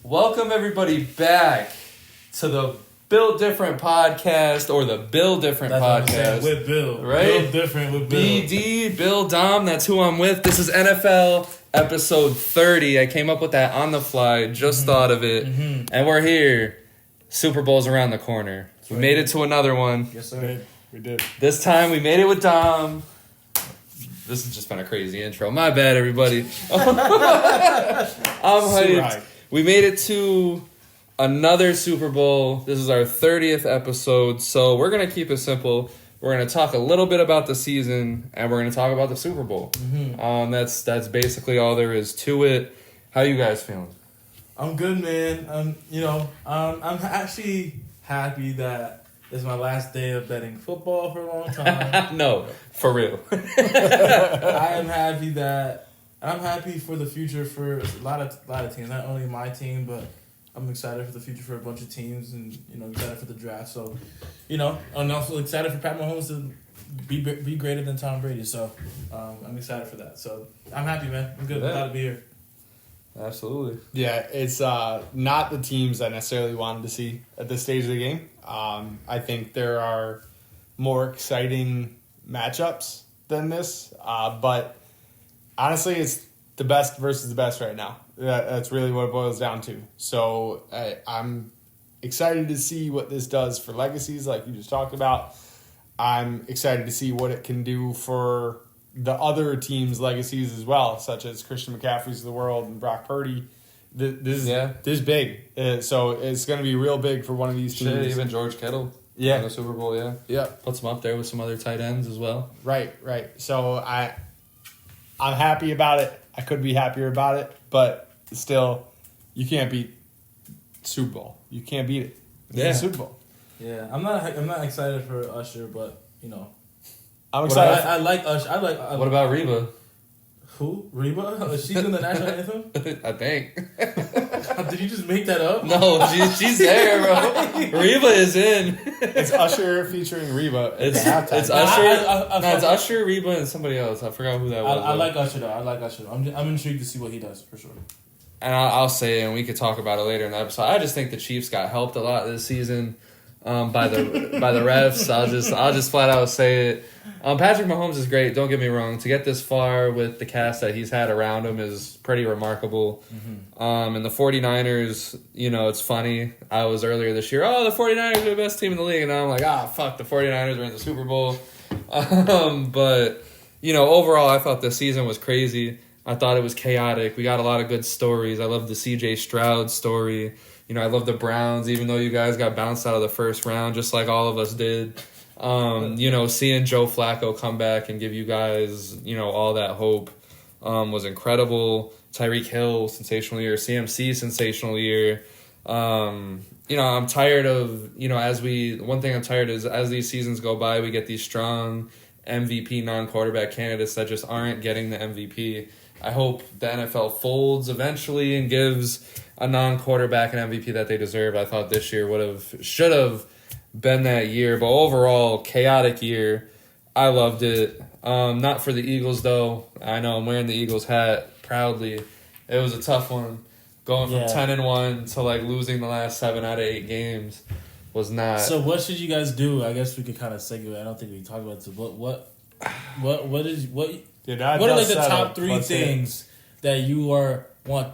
Welcome everybody back to the Built Different podcast, or the Bill Different podcast. With Bill. Right? Bill Different with Bill. BD, Bill Dom, that's who I'm with. This is NFL episode 30. I came up with that on the fly, just thought of it. And we're here. Super Bowl's around the corner. We made it to another one. Yes, sir. We did. This time we made it with Dom. This has just been a crazy intro. My bad, everybody. I'm hyped. Right. We made it to another Super Bowl. This is our 30th episode, so we're going to keep it simple. We're going to talk a little bit about the season, and we're going to talk about the Super Bowl. That's basically all there is to it. How you guys feeling? I'm good, man. I'm actually happy that it's my last day of betting football for a long time. No, for real. I am happy that I'm happy for the future for a lot of teams, not only my team, but I'm excited for the future for a bunch of teams, and excited for the draft. So, and also excited for Pat Mahomes to be greater than Tom Brady. So, I'm excited for that. So, I'm happy, man. I'm good. Yeah. Glad to be here. Absolutely. Yeah, it's not the teams I necessarily wanted to see at this stage of the game. I think there are more exciting matchups than this, but honestly, it's the best versus the best right now. That's really what it boils down to. So I'm excited to see what this does for legacies, like you just talked about. I'm excited to see what it can do for the other teams' legacies as well, such as Christian McCaffrey's of the world and Brock Purdy. This is big. So it's going to be real big for one of these teams. Shit, even George Kittle. Yeah. In the Super Bowl, yeah. Yeah. Puts him up there with some other tight ends as well. Right. So I'm happy about it. I could be happier about it, but still, you can't beat Super Bowl. You can't beat it. It's Super Bowl. Yeah, I'm not excited for Usher, but I'm excited. I like Usher. What about Reba? Who? Reba? Is she doing the national anthem? I think. Did you just make that up? No, she's there, bro. Reba is in. It's Usher featuring Reba. It's halftime. Usher. It's I Usher, Reba, and somebody else. I forgot who that was. I like Usher though. I'm intrigued to see what he does for sure. And I'll say it, and we could talk about it later in the episode. I just think the Chiefs got helped a lot this season by the refs. I'll just flat out say it. Patrick Mahomes is great. Don't get me wrong. To get this far with the cast that he's had around him is pretty remarkable. And the 49ers, it's funny. I was earlier this year, the 49ers are the best team in the league. And now I'm like, fuck, the 49ers are in the Super Bowl. But, overall, I thought the season was crazy. I thought it was chaotic. We got a lot of good stories. I love the C.J. Stroud story. I love the Browns, even though you guys got bounced out of the first round, just like all of us did. Seeing Joe Flacco come back and give you guys, all that hope was incredible. Tyreek Hill, sensational year. CMC, sensational year. I'm tired of, one thing I'm tired is as these seasons go by, we get these strong MVP non-quarterback candidates that just aren't getting the MVP. I hope the NFL folds eventually and gives a non-quarterback an MVP that they deserve. I thought this year should have been that year, but overall, chaotic year. I loved it. Not for the Eagles, though. I know I'm wearing the Eagles hat proudly. It was a tough one. Going from 10-1 to losing the last 7 out of 8 games was not. So what should you guys do? I guess we could kind of segue. I don't think we talked about this. What are the top 3 things that you want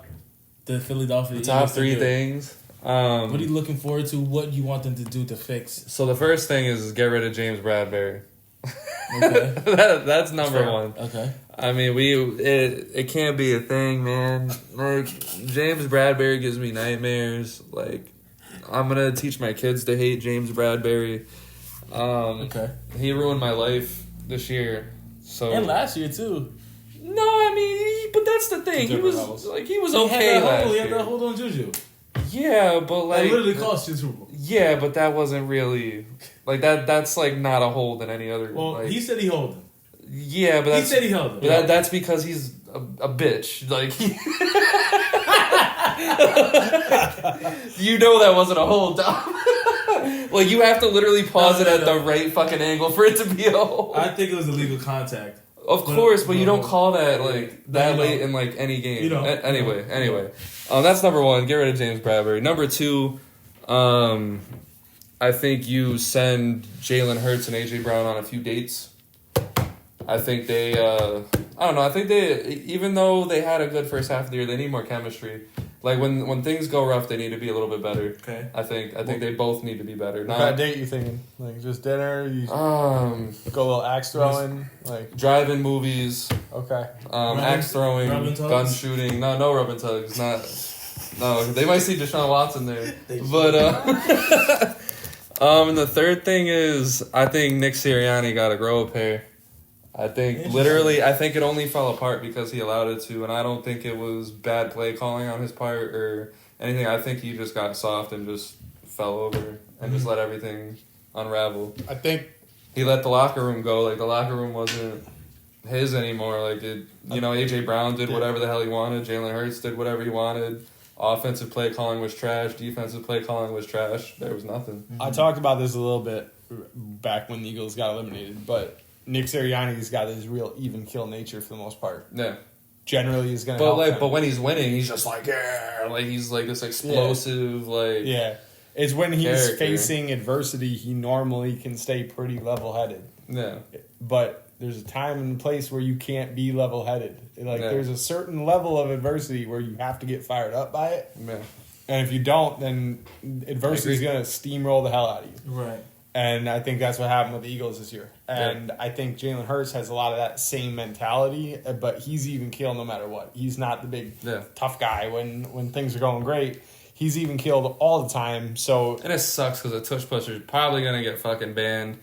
the Philadelphia Eagles top to 3 do? things? What are you looking forward to? What do you want them to do to fix? So the first thing is get rid of James Bradbury. Okay. That's number one. Okay. I mean, it can't be a thing, man. James Bradbury gives me nightmares. I'm gonna teach my kids to hate James Bradbury. Okay. He ruined my life this year. So And last year too. No, I mean, but that's the thing. He was okay last He year. had that hold on Juju. Yeah, but It literally cost you Super Bowl. Yeah, but that wasn't really that. That's not a hold in any other. Well, he said he held him. Yeah, but he said he held him. But that's because he's a bitch. That wasn't a hold, Dom. You have to literally pause it at the right fucking angle for it to be a hold. I think it was illegal contact. Of course, but you don't Bro. call that like that No, you late don't. in like any game. You don't. Anyway, that's number one. Get rid of James Bradbury. Number two, I think you send Jalen Hurts and AJ Brown on a few dates. I think they, I don't know. I think they, even though they had a good first half of the year, they need more chemistry. Like when things go rough, they need to be a little bit better. Okay. I think they both need to be better. What kind of date you thinking? Like just dinner? You go a little axe throwing? Like drive-in movies, okay. axe throwing, rubbing tugs? gun shooting. No rubbing tugs. No, they might see Deshaun Watson there. They But and the third thing is, I think Nick Sirianni got to grow a pair. I think literally, I think it only fell apart because he allowed it to, and I don't think it was bad play calling on his part or anything. I think he just got soft and just fell over and just let everything unravel. I think He let the locker room go. Like the locker room wasn't his anymore. Like AJ Brown did whatever the hell he wanted. Jalen Hurts did whatever he wanted. Offensive play calling was trash. Defensive play calling was trash. There was nothing. I talked about this a little bit back when the Eagles got eliminated, but Nick Sirianni's got his real even kill nature for the most part. Yeah. Generally, he's gonna. help them. But when he's winning, he's just like he's like this explosive Yeah, it's when he's character. facing adversity, he normally can stay pretty level-headed. Yeah. But there's a time and place where you can't be level-headed. Like Yeah. there's a certain level of adversity where you have to get fired up by it, Yeah. and if you don't, then adversity is gonna steamroll the hell out of you. Right. And I think that's what happened with the Eagles this year. And I think Jalen Hurts has a lot of that same mentality, but he's even killed no matter what. He's not the big tough guy when things are going great. He's even killed all the time. So And it sucks because the tush pusher's probably gonna get fucking banned.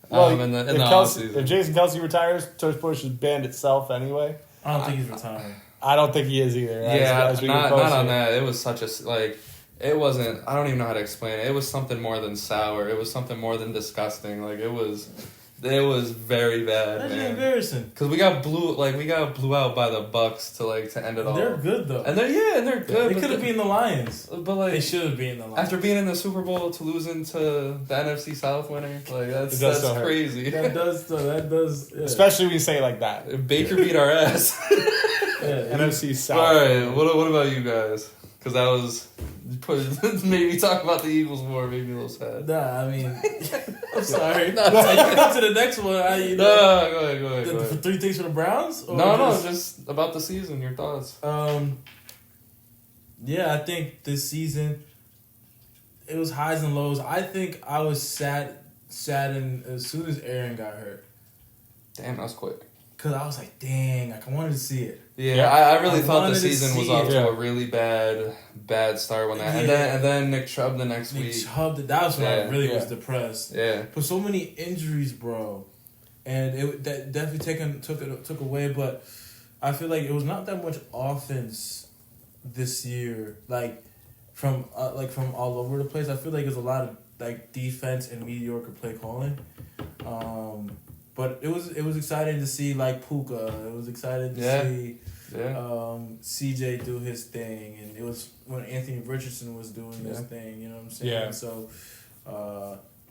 well, In the if offseason. Jason Kelsey retires, Tush Push is banned itself anyway. I don't think he's retiring. I don't think he is either. Yeah, we not get closer. on that. It was such a it wasn't. I don't even know how to explain it. It was something more than sour. It was something more than disgusting. Like it was very bad, That's man. embarrassing. Because we got blew out by the Bucks to end it all. They're good though. And they're good. They but could have been the Lions. But They like should have been the Lions. after being in the Super Bowl to losing to the NFC South winner, like It that's does still hurt. crazy. That does. Yeah. Especially when you say it like that. Baker beat our ass. Yeah. NFC South. All right, what about you guys? Because that was made me talk about the Eagles more, made me a little sad. Nah, I mean, I'm sorry. No, you can go to the next one. Go ahead. For three things for the Browns? Or No, just about the season. Your thoughts? Yeah, I think this season it was highs and lows. I think I was sad as soon as Aaron got hurt Damn, that was quick. because I was like, dang, like I wanted to see it. Yeah, I really I thought wanted the to season was see off it. to a really bad start when that, Yeah. and then Nick Chubb the next Nick week. Chubb, that was when I Yeah. really Yeah. was depressed. Yeah, But so many injuries, bro, and that definitely took away. But I feel like it was not that much offense this year, like from all over the place. I feel like there's a lot of like defense and mediocre play calling. But it was exciting to see like Puka. It was exciting to see yeah. CJ do his thing, and it was when Anthony Richardson was doing his thing. You know what I'm saying? Yeah. So.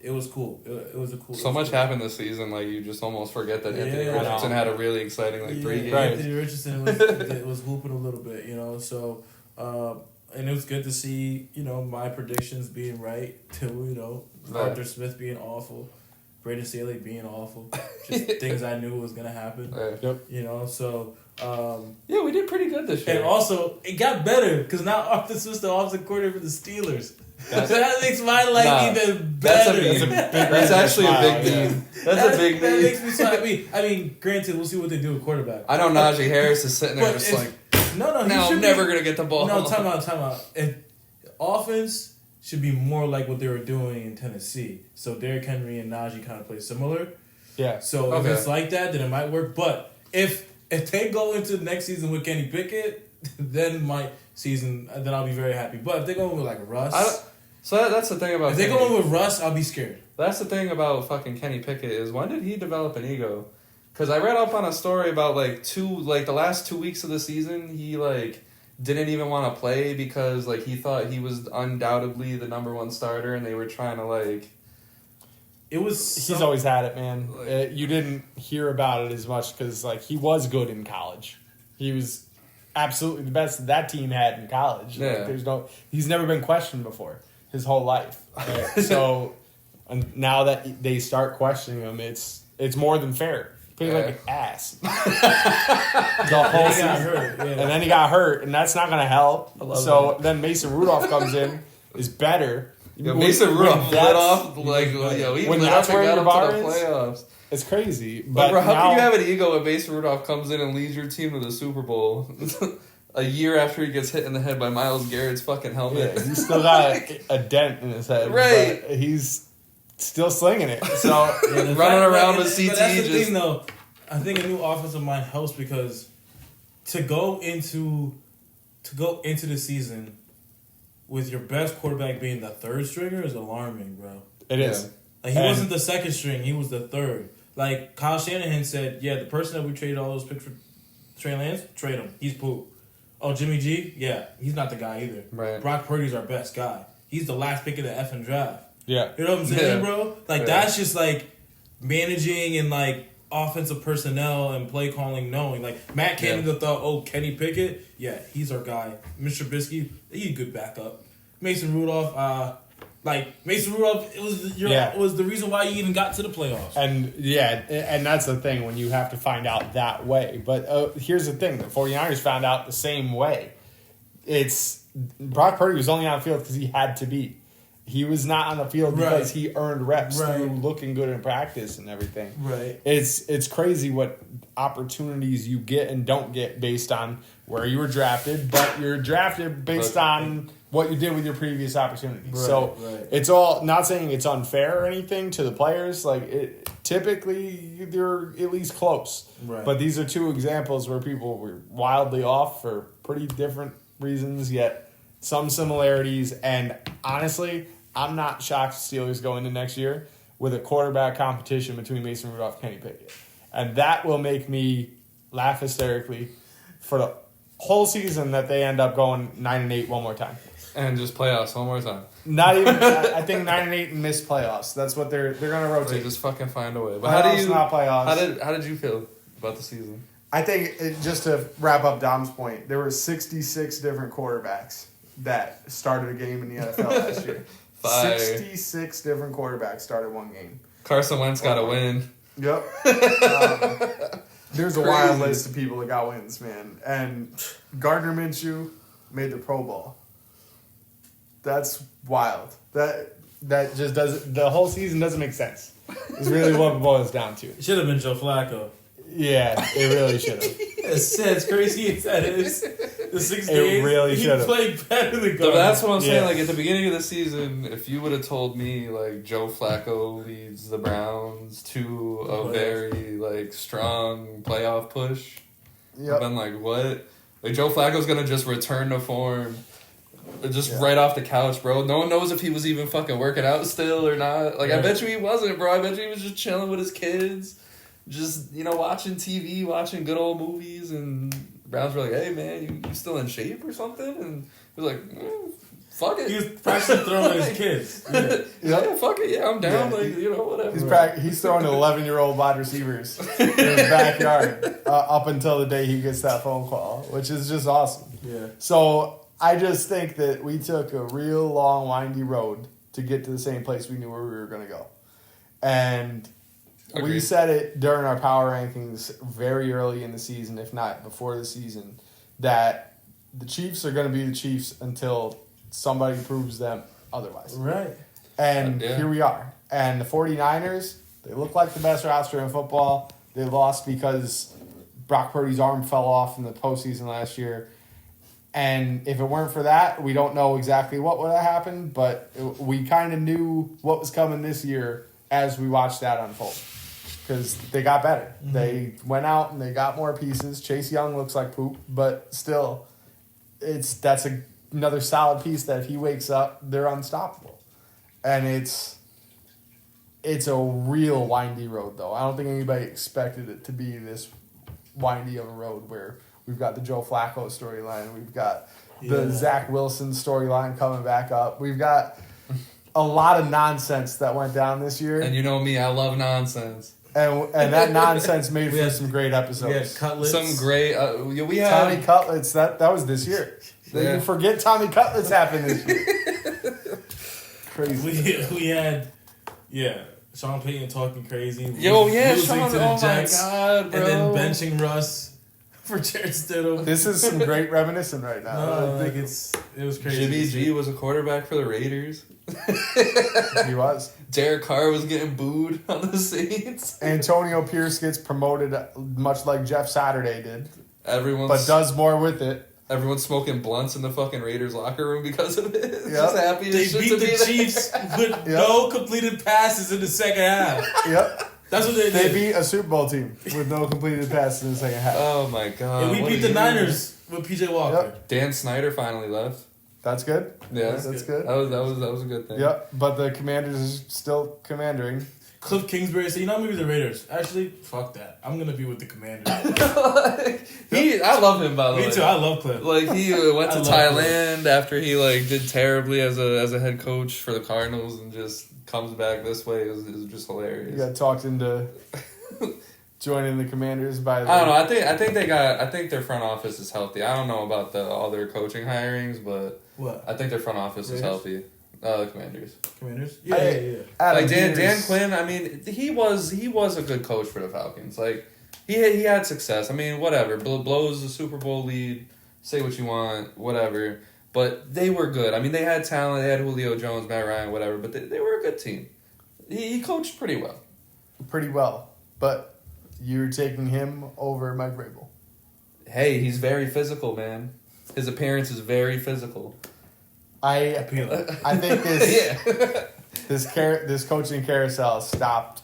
It was cool. It was a cool. So much happened this season, like you just almost forget that Anthony Yeah. Richardson had a really exciting 3 games. Right. Anthony Richardson was hooping a little bit, you know. So, and it was good to see, you know, my predictions being right too. You know, Right. Arthur Smith being awful, Brandon Staley being awful, just things I knew was gonna happen. Yeah. You know, so. Yeah, we did pretty good this year. And also, it got better because now Arthur Smith's the offensive coordinator for the Steelers. So that makes my life even That's better. a meme. That's actually a big smile, meme. That's a big That meme. makes me smile. I mean, granted, we'll see what they do with quarterback. I know Najee Harris is sitting there But just if- like, No, he no, should I'm be- never gonna get the ball. No, time out. If offense should be more like what they were doing in Tennessee. So Derrick Henry and Najee kind of play similar. Yeah. So Okay. if it's like that, then it might work. But if they go into the next season with Kenny Pickett, then I'll be very happy. But if they go in with like Russ, So that's the thing about. if they Kenny. go in with Russ, I'll be scared. That's the thing about fucking Kenny Pickett is when did he develop an ego? Because I read up on a story about the last 2 weeks of the season he didn't even want to play because he thought he was undoubtedly the number one starter and they were trying to it was. He's always had it, man. You didn't hear about it as much because, like, he was good in college. He was absolutely the best that team had in college. Yeah. Like, he's never been questioned before his whole life. So now that they start questioning him, it's more than fair. He played like an ass. The whole season. And then he got hurt, and that's not going to help. So then Mason Rudolph comes in, is better. Yeah, Mason Rudolph lit off like he when lit that's up and where got your him bar to the is? playoffs. It's crazy. But But bro, how now, can you have an ego when Mason Rudolph comes in and leads your team to the Super Bowl a year after he gets hit in the head by Myles Garrett's fucking helmet? Yeah, he's still got a dent in his head. Right. But he's still slinging it. So running around with CT. But that's the just thing, though. I think a new offensive mind helps because to go into the season with your best quarterback being the third stringer is alarming, bro. it is. Like he wasn't the second string; he was the third. Like Kyle Shanahan said, yeah, the person that we traded all those picks for, Trey Lance, trade him. He's poop. Oh, Jimmy G, yeah, he's not the guy either. Right. Brock Purdy's our best guy. He's the last pick of the effing draft. Yeah. You know what I'm saying, Yeah. bro? Like Yeah. that's just like managing and like offensive personnel and play calling, knowing like Matt Canada thought, oh, Kenny Pickett, yeah, he's our guy. Mr. Trubisky, he's a good backup. Mason Rudolph, it was the reason why you even got to the playoffs. And and that's the thing when you have to find out that way. But here's the thing: the 49ers found out the same way. It's Brock Purdy was only on the field because he had to be. He was not on the field because he earned reps through looking good in practice and everything. Right. It's crazy what opportunities you get and don't get based on where you were drafted, but you're drafted based on what you did with your previous opportunities. So it's all not saying it's unfair or anything to the players. Like typically they're at least close. Right. But these are two examples where people were wildly off for pretty different reasons, yet some similarities. And honestly, I'm not shocked Steelers go into next year with a quarterback competition between Mason Rudolph and Kenny Pickett. And that will make me laugh hysterically for the whole season that they end up going 9-8 one more time. and just playoffs one more time. Not even. I think 9-8 and miss playoffs. That's what they're going to They rotate. just fucking find a way. But Playoffs, how do you? not playoffs. How did you feel about the season? I think just to wrap up Dom's point, there were 66 different quarterbacks that started a game in the NFL last year. Fire. 66 different quarterbacks started one game. Carson Wentz got a win. Yep. There's a wild list of people that got wins, man. And Gardner Minshew made the Pro Bowl. That's wild. That just doesn't. The whole season doesn't make sense. It's really what it boils down to. It should have been Joe Flacco. Yeah, it really should have. As crazy as that is, the 6 games, really he should've. played better than So Gardner. that's what I'm saying. Yeah. Like at the beginning of the season, if you would have told me like Joe Flacco leads the Browns to a very like strong playoff push, I've been like, what? Like Joe Flacco's gonna just return to form, just right off the couch, bro. No one knows if he was even fucking working out still or not. Like I bet you he wasn't, bro. I bet you he was just chilling with his kids. Just, watching TV, watching good old movies, and Browns were like, hey, man, you still in shape or something? And he was like, fuck it. He was practicing throwing his kids. Yeah, fuck it. Yeah, I'm down. Whatever. He's throwing to 11-year-old wide receivers in his backyard up until the day he gets that phone call, which is just awesome. Yeah. So I just think that we took a real long, windy road to get to the same place we knew where we were going to go. And we Agreed. said it during our power rankings very early in the season, if not before the season, that the Chiefs are going to be the Chiefs until somebody proves them otherwise. Right. And here we are. And the 49ers, they look like the best roster in football. They lost because Brock Purdy's arm fell off in the postseason last year. And if it weren't for that, we don't know exactly what would have happened, but we kind of knew what was coming this year as we watched that unfold. Because they got better. Mm-hmm. They went out and they got more pieces. Chase Young looks like poop, but still, that's another solid piece that if he wakes up, they're unstoppable. And it's a real windy road, though. I don't think anybody expected it to be this windy of a road where we've got the Joe Flacco storyline, we've got the Zach Wilson storyline coming back up, we've got a lot of nonsense that went down this year, And you know me, I love nonsense. and that nonsense made We for had- some great We had episodes. cutlets. Some great. We Tommy had. Cutlets, that was this year. Yeah. You forget Tommy Cutlets happened this year. Crazy. We had, Sean Payton talking crazy. Yo, yeah, losing Sean. to the Oh my Jets, god, bro. and then benching Russ for Jared Stidham. This is some great reminiscing right now. No, like it was crazy. Jimmy G was a quarterback for the Raiders. He was. Derek Carr was getting booed on the Saints. Antonio Pierce gets promoted much like Jeff Saturday did, Everyone's but does more with it. everyone's smoking blunts in the fucking Raiders locker room because of it. Yep. Just happy They as shit beat to the be there. Chiefs with no completed passes in the second half. Yep. That's what they They did. beat a Super Bowl team with no completed passes in the second half. Oh my god! And we what beat a the year. Niners with PJ Walker. Yep. Dan Snyder finally left. That's good. Yeah, That's good. That was a good thing. Yep. But the Commanders is still commandering. Cliff Kingsbury said, I'm going to be the Raiders. Actually, fuck that. I'm going to be with the Commanders. I love him by the way. Me too. I love Cliff. Like he went to I love Thailand after he like did terribly as a head coach for the Cardinals and just comes back this way. It was just hilarious. You got talked into joining the Commanders by the... I don't know. I think their front office is healthy. I don't know about all their coaching hirings, but What? I think their front office is Raiders? healthy. The Commanders. Commanders? Adam Like Dan Peters- Quinn, I mean, he was a good coach for the Falcons. Like he had success. I mean, whatever. Blows the Super Bowl lead. Say what you want, whatever. But they were good. I mean, they had talent. They had Julio Jones, Matt Ryan, whatever. But they were a good team. He coached pretty well. Pretty well. But you're taking him over Mike Vrabel. Hey, he's very physical, man. His appearance is very physical. I think this Yeah. this coaching carousel stopped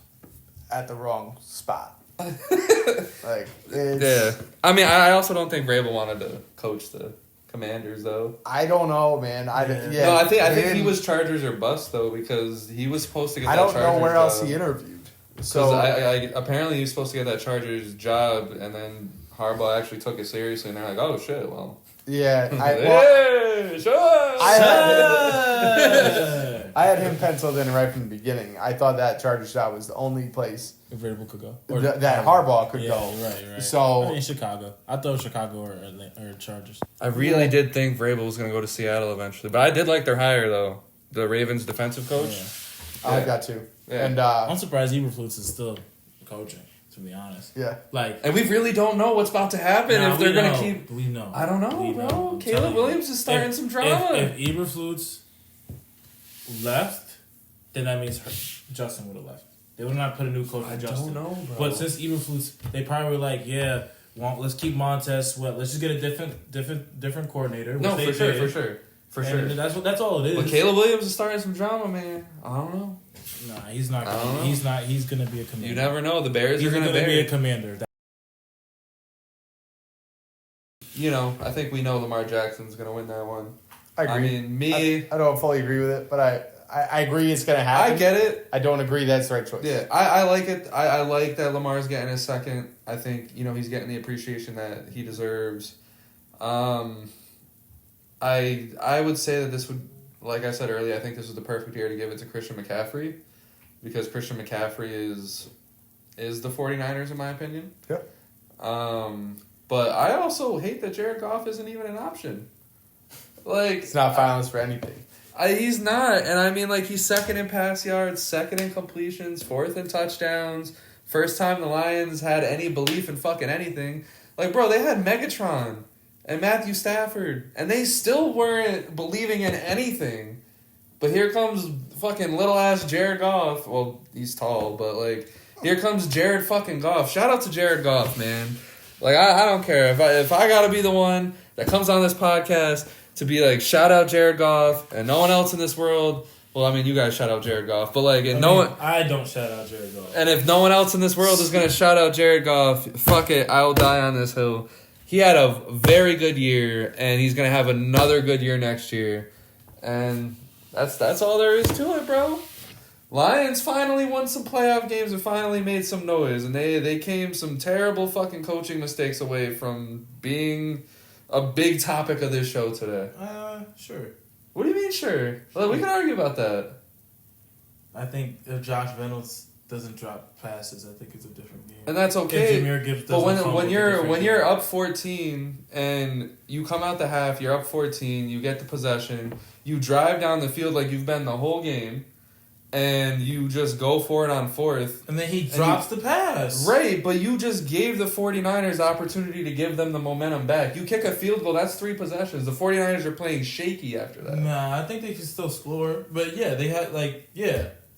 at the wrong spot. Like it's, Yeah. I mean, I also don't think Vrabel wanted to coach the Commanders, though. I don't know, man. Yeah. No, I think he didn't- was Chargers or bust though because he was supposed to get. I that don't know Chargers where else job. he interviewed. So So apparently he was supposed to get that Chargers job, and then Harbaugh actually took it seriously, and they're like, "Oh shit, well, yeah, yeah, sure." I had him penciled in right from the beginning. I thought that Chargers job was the only place If Vrabel could go. that Harbaugh could go. Right. So- I mean, Chicago. I thought Chicago or Chargers. I really did think Vrabel was going to go to Seattle eventually, but I did like their hire though. The Ravens defensive coach. Yeah. I Yeah. got to. Yeah. And I'm surprised Eberflus is still coaching, to be honest. yeah, Like, And we really don't know what's about to happen nah, if they're we going know. to keep. We know. I don't know, We bro. I'm Caleb telling you. Williams is starting some drama. If Eberflus left, then that means Justin would have left. They would not put a new coach for I Justin. don't know, bro. But since Eberflus, they probably were like, let's keep Montez Sweat. Let's just get a different coordinator. which No, they for sure, did. for And sure. That's all it is. But Caleb Williams is starting some drama, man. I don't know. Nah, he's not. I don't know. He's not. He's gonna be a commander. You never know. The Bears He's are going to be a bury. commander. You know, I think we know Lamar Jackson's going to win that one. I agree. I mean, me, I don't fully agree with it, but I agree it's gonna happen. I get it. I don't agree that's the right choice. Yeah, I like it. I like that Lamar's getting his second. I think, he's getting the appreciation that he deserves. I would say that this would, like I said earlier, I think this was the perfect year to give it to Christian McCaffrey because Christian McCaffrey is the 49ers in my opinion. Yeah. But I also hate that Jared Goff isn't even an option. Like, It's not finalist for anything. he's not, and I mean, like, he's second in pass yards, second in completions, fourth in touchdowns. First time the Lions had any belief in fucking anything. Like, bro, they had Megatron and Matthew Stafford, and they still weren't believing in anything. But here comes fucking little ass Jared Goff. Well, he's tall, but like, here comes Jared fucking Goff. Shout out to Jared Goff, man. Like, I don't care if I gotta be the one that comes on this podcast to be like, shout out Jared Goff, and no one else in this world. Well, I mean, you guys shout out Jared Goff, but like, I don't shout out Jared Goff. and if no one else in this world is gonna shout out Jared Goff, fuck it, I will die on this hill. He had a very good year, and he's gonna have another good year next year, and that's all there is to it, bro. Lions finally won some playoff games and finally made some noise, and they came some terrible fucking coaching mistakes away from being a big topic of this show today. Sure. What do you mean, sure? Well, we can argue about that. I think if Josh Reynolds doesn't drop passes, I think it's a different game. And that's If okay. Jahmyr Gibbs But doesn't fumble, when it's a you're different you're game. up 14 and you come out the half, you're up 14, you get the possession, you drive down the field like you've been the whole game, and you just go for it on fourth. And then he drops the pass. Right, but you just gave the 49ers the opportunity to give them the momentum back. You kick a field goal, that's 3 possessions. The 49ers are playing shaky after that. Nah, I think they can still score. But yeah, they had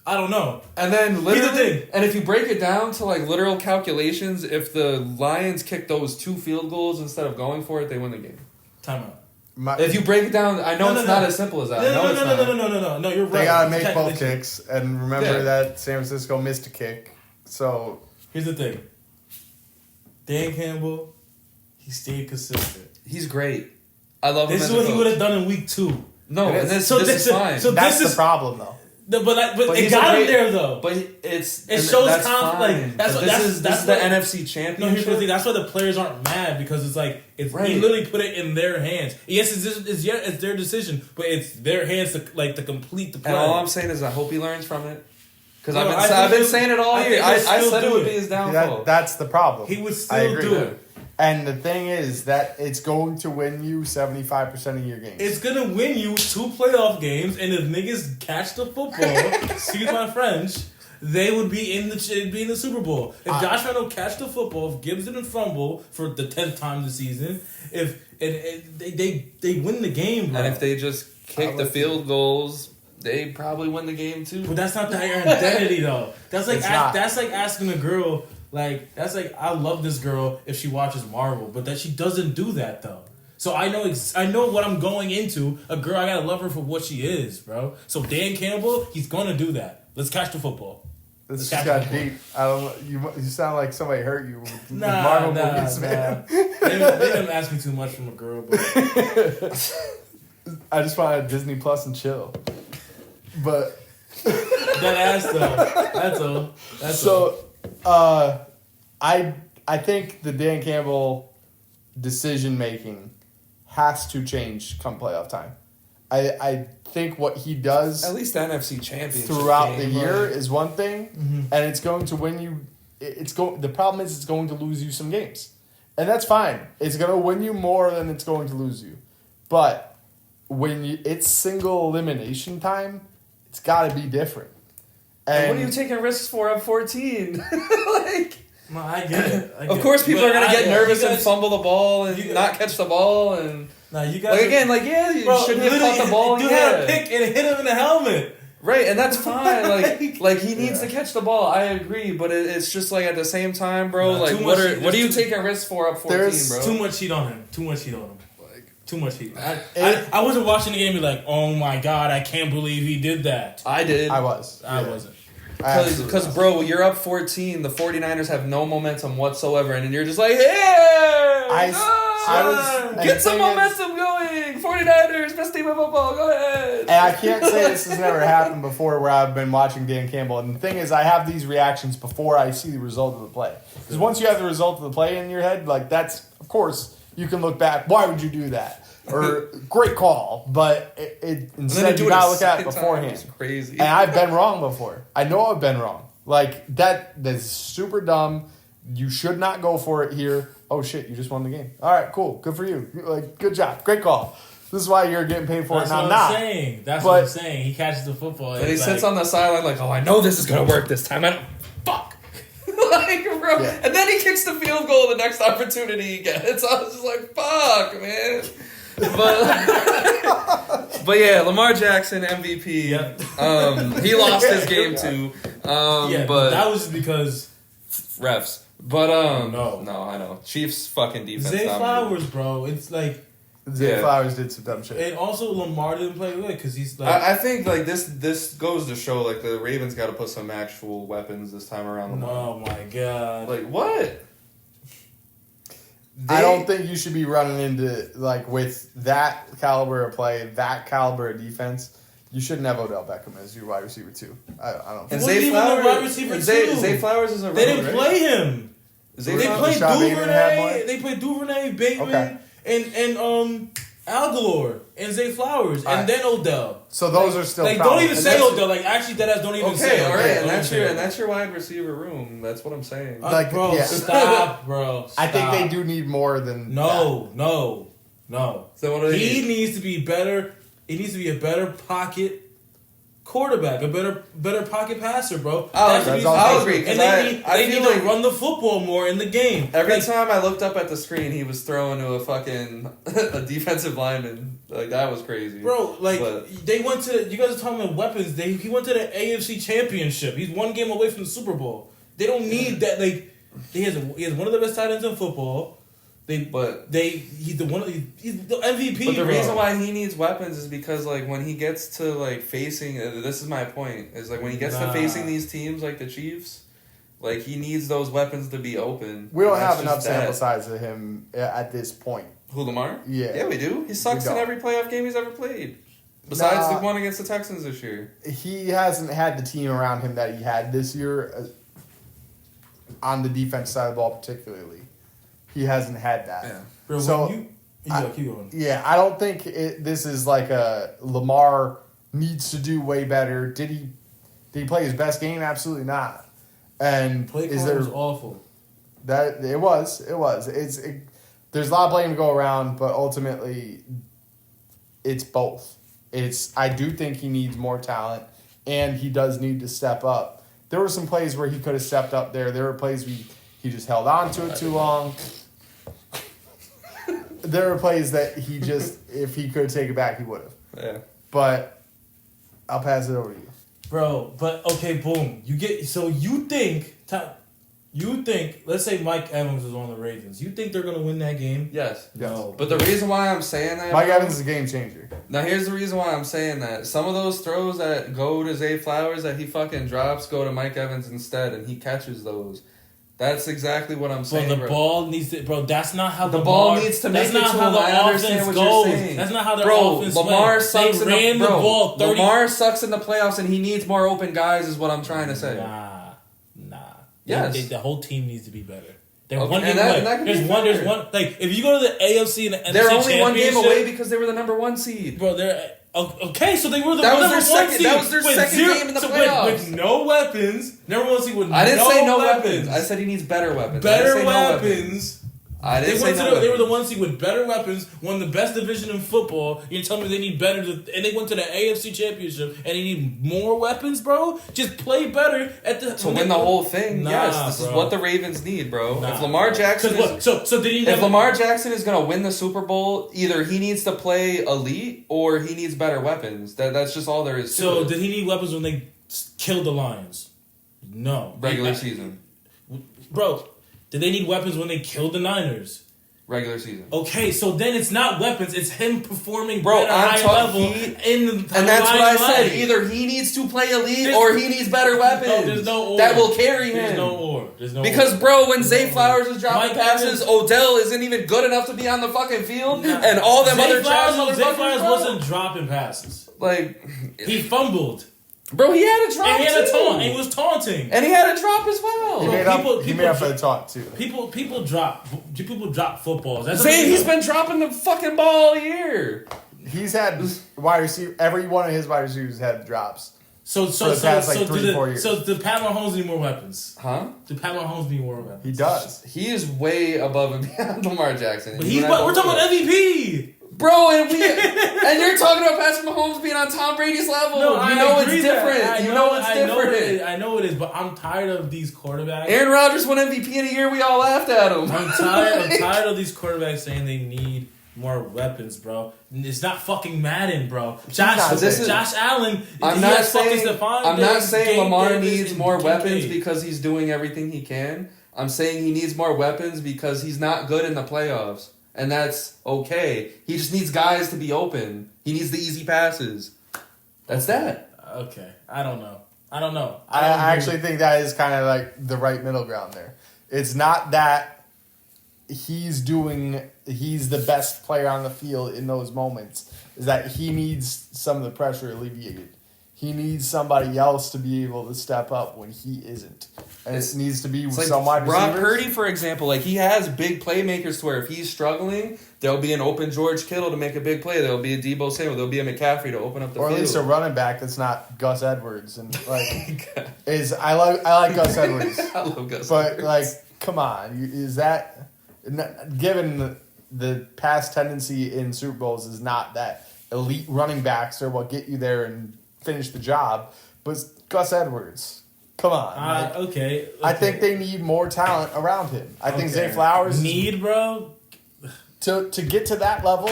I don't know. And then literally, thing. and if you break it down to like literal calculations, if the Lions kick those 2 field goals instead of going for it, they win the game. Timeout. If you break it down, I know No, it's no, not no. as simple as that. No, you're right. They gotta It's make both calculation. kicks, and remember Yeah. that San Francisco missed a kick. So Here's the thing. Dan Campbell, he stayed consistent. He's great. I love him. This as is a what he coach. would have done in week 2. No, It and is. this, So this this is fine. so that's this the is problem, though. but it he's got a him great- there though. But it shows that's confidence. Like, fine. that's But what- this that's- is that's the what- NFC No, here's Championship. the thing. That's why the players aren't mad because it's like he Right. literally put it in their hands. Yes, it's their decision, but it's their hands to complete the play. And all I'm saying is, I hope he learns from it. Because No, I I've think been he'll- saying it all I year. think I he'll still said it do would it. be his downfall. That's the problem. He would I still agree. do it. And the thing is that it's going to win you 75% of your games. It's gonna win you 2 playoff games, and if niggas catch the football, excuse my French, they would be in the Super Bowl. If Josh Reynolds catch the football, if Gibbs didn't fumble for the 10th time this season, they win the game, bro. And if they just kick the field goals, they probably win the game too. But that's not their identity, though. That's like It's not. that's like asking a girl, like that's like I love this girl if she watches Marvel, but that she doesn't do that though. So I know what I'm going into. A girl, I gotta love her for what she is, bro. So Dan Campbell, he's gonna do that. Let's catch the football. This Let's just catch got the deep. I don't. You sound like somebody hurt you with Nah, Marvel nah, movies, man. They didn't ask me too much from a girl, but I just wanted Disney Plus and chill. But that ass though. That's all. That's all. so, I think the Dan Campbell decision making has to change come playoff time. I think what he does At least the NFC Championship throughout the game, year like- is one thing, and it's going to win you. The problem is it's going to lose you some games, and that's fine. It's going to win you more than it's going to lose you, but when it's single elimination time, it's got to be different. And what are you taking risks for up 14? Like, No, I get it. of course, people But are gonna get nervous you and guys- fumble the ball and you- not catch the ball and Nah, you guys. like again, like yeah, you bro, shouldn't have literally, caught the ball. Dude Yeah. had a pick and hit him in the helmet. Right, and that's fine. Like he needs Yeah. to catch the ball. I agree, but it's just like at the same time, bro. Nah, like too what much- are you there's too- taking risks for up 14, There's bro? Too much heat on him. Too much heat on him. Like, Too much heat. I wasn't watching the game and be like, oh my god, I can't believe he did that. I did. I was. I Yeah. wasn't. I absolutely Because, was. bro, you're up 14. The 49ers have no momentum whatsoever. And then you're just like, hey! I was- and get the some thing is- momentum going! 49ers, best team in football, go ahead! And I can't say this has never happened before where I've been watching Dan Campbell. And the thing is, I have these reactions before I see the result of the play. Because once you have the result of the play in your head, like that's, of course, you can look back. Why would you do that? Or great call, but And then instead to do you it gotta a look at it second time beforehand. is crazy. And I've been wrong before. I know I've been wrong. Like that's super dumb. You should not go for it here. Oh shit, you just won the game. All right, cool. Good for you. Like good job. Great call. This is why you're getting paid for That's it. And what I'm I'm not. saying. That's But- what I'm saying. He catches the football. And he it's sits like- on the sideline like, oh, I know this is going to work this time. I don't, fuck. Like, bro. Yeah. And then he kicks the field goal the next opportunity he gets. I was just like, fuck, man. But yeah, Lamar Jackson, MVP. Yep. He lost his game too. Yeah, but that was because refs. But No. I know. Chiefs fucking defense. Zay dominated. Flowers, bro. It's like, Zay Yeah. Flowers did some dumb shit. and also Lamar didn't play good because he's like, I think like this goes to show like the Ravens got to put some actual weapons this time around. Lamar. oh my god. Like what? I don't think you should be running into like with that caliber of play, that caliber of defense. You shouldn't have Odell Beckham as your wide receiver too. I don't. And Think. Wasn't Zay even the Flowers, wide receiver and Zay, too. Zay Flowers is a they road, didn't right? play him. Zay They Flowers- played Rashad Bateman had Duvernay. one? They played Duvernay, Bateman, Okay. and Aguilar and Zay Flowers, All and then Odell. So those are still Like, problems. don't even And say that's- Odell. Like, actually, that don't even say Okay, all Odell. right, Don't even say and that's your wide receiver room. That's what I'm saying. Like, bro, yeah. stop, bro. I think stop. they do need more than No. So what do they He need? needs to be better. He needs to be a better pocket quarterback, a better pocket passer, bro. I'll That's I'll what he's agree, and 'cause they I need feel to like- run the football more in the game. Every Like, time I looked up at the screen, he was throwing to a fucking a defensive lineman. Like that was crazy, bro, like But- they went to. You guys are talking about weapons. He went to the AFC Championship. He's one game away from the Super Bowl. They don't need that. Like he has one of the best tight ends in football. He's the MVP. But the bro. reason why he needs weapons is because like when he gets to like facing, this is my point, is like when he gets to facing these teams like the Chiefs, like he needs those weapons to be open. We don't And have that's enough just sample that. size of him at this point. Who, Lamar? Yeah. we do. He sucks We in don't. every playoff game he's ever played. Besides Nah. the one against the Texans this year. He hasn't had the team around him that he had this year on the defense side of the ball, particularly. He hasn't had that. Yeah. Bro, So, keep going. Yeah, I don't think this is like a Lamar needs to do way better. Did he play his best game? Absolutely not. And Play is call there was awful. that it was there's a lot of blame to go around, but ultimately it's both. I do think he needs more talent, and he does need to step up. There were some plays where he could have stepped up there. There were plays he just held on to it too long. There were plays that he just, if he could take it back, he would have. Yeah. But I'll pass it over to you. Bro, but okay, boom. You think, let's say Mike Evans is on the Ravens. You think they're going to win that game? Yes. No. But the reason why I'm saying that, Mike bro, Evans is a game changer. now here's the reason why I'm saying that. Some of those throws that go to Zay Flowers that he fucking drops go to Mike Evans instead, and he catches those. That's exactly what I'm saying, Bro, the bro. ball needs to. Bro, that's not how The Lamar, ball needs to make that's it not to how him. the I understand offense what goes. you're saying. That's not how their Bro, offense Lamar went. sucks They in ran the, the bro, ball 30. Lamar sucks in the playoffs, and he needs more open guys. Is what I'm trying to say. Nah. Yes. The whole team needs to be better. They're Okay, one game and that- away. and that can be There's fair. one. Like if you go to the AFC and the NFC They're only one game Championship, away because they were the number one seed. Bro, they're okay. So they were the That was number their one second- seed. that was their with second game in the playoffs. With no weapons, number one seed with I didn't say no weapons. weapons. I said he needs better weapons. I better didn't say no weapons. I They didn't say went to no they were the weapons. one seed with better weapons, won the best division in football. You tell me they need better, and they went to the AFC Championship, and they need more weapons, bro. Just play better at the To win the whole thing, Nah, yes, this is bro. what the Ravens need, bro. Nah, if Lamar bro. Jackson 'Cause is, what- so did he? if never- Lamar Jackson is gonna win the Super Bowl, either he needs to play elite or he needs better weapons. That's just all there is. So to it. did he need weapons when they killed the Lions? No. Regular season, Bro, did they need weapons when they killed the Niners? regular season. Okay, so then it's not weapons; it's him performing Bro, better, I'm high talking- level in the And that's what I said. line. Either he needs to play elite There's- or he needs better weapons. No, there's no or. that will carry him. There's no or. There's no Because, or. bro, when Zay Flowers is dropping Mike passes, Evans- Odell isn't even good enough to be on the fucking field, Nah. and all them other trash Zay motherfuckers, Flowers bro. wasn't dropping passes. Like, He fumbled. bro, he had a drop And he had a too. taunt. And he was taunting. And he had a drop as He well. Bro, made up, people- he people made up for dr- the talk, too. People drop footballs. That's Zay, he's been dropping the fucking ball all year. He's had wide receiver. Every one of his wide receivers had drops. so for the past, like, 3-4 years. So do Pat Mahomes need more weapons? Huh? Do Pat Mahomes need more weapons? He does. He is way above and beyond Lamar Jackson. But You and I we're both talking know. about MVP. Bro, and you're talking about Patrick Mahomes being on Tom Brady's level. You know it's different. You know it's different. I know it is, but I'm tired of these quarterbacks. Aaron Rodgers won MVP in a year. We all laughed at him. I'm tired of these quarterbacks saying they need more weapons, bro. It's not fucking Madden, bro. Josh Allen. I'm he not has fucking saying. Stephon I'm not Diggs, saying Gabe Lamar Davis, needs and more Kincaid. weapons because he's doing everything he can. I'm saying he needs more weapons because he's not good in the playoffs, and that's okay. He just needs guys to be open. He needs the easy passes. That's that. Okay, I don't know. I don't I agree. actually think that is kind of like the right middle ground there. It's not that he's the best player on the field in those moments. Is that he needs some of the pressure alleviated. He needs somebody else to be able to step up when he isn't. And it needs to be some wide Brock receivers. Purdy, for example, like he has big playmakers to where if he's struggling, there'll be an open George Kittle to make a big play. There'll be a Debo Samuel. There'll be a McCaffrey to open up the Or field. at least a running back that's not Gus Edwards. And like I like Gus Edwards. I love Gus. But Edwards. like, come on, is that given the past tendency in Super Bowls is not that elite running backs are what get you there and finish the job, but Gus Edwards, come on. Like, Okay. I think they need more talent around him. I think Okay. Zay Flowers bro. to get to that level.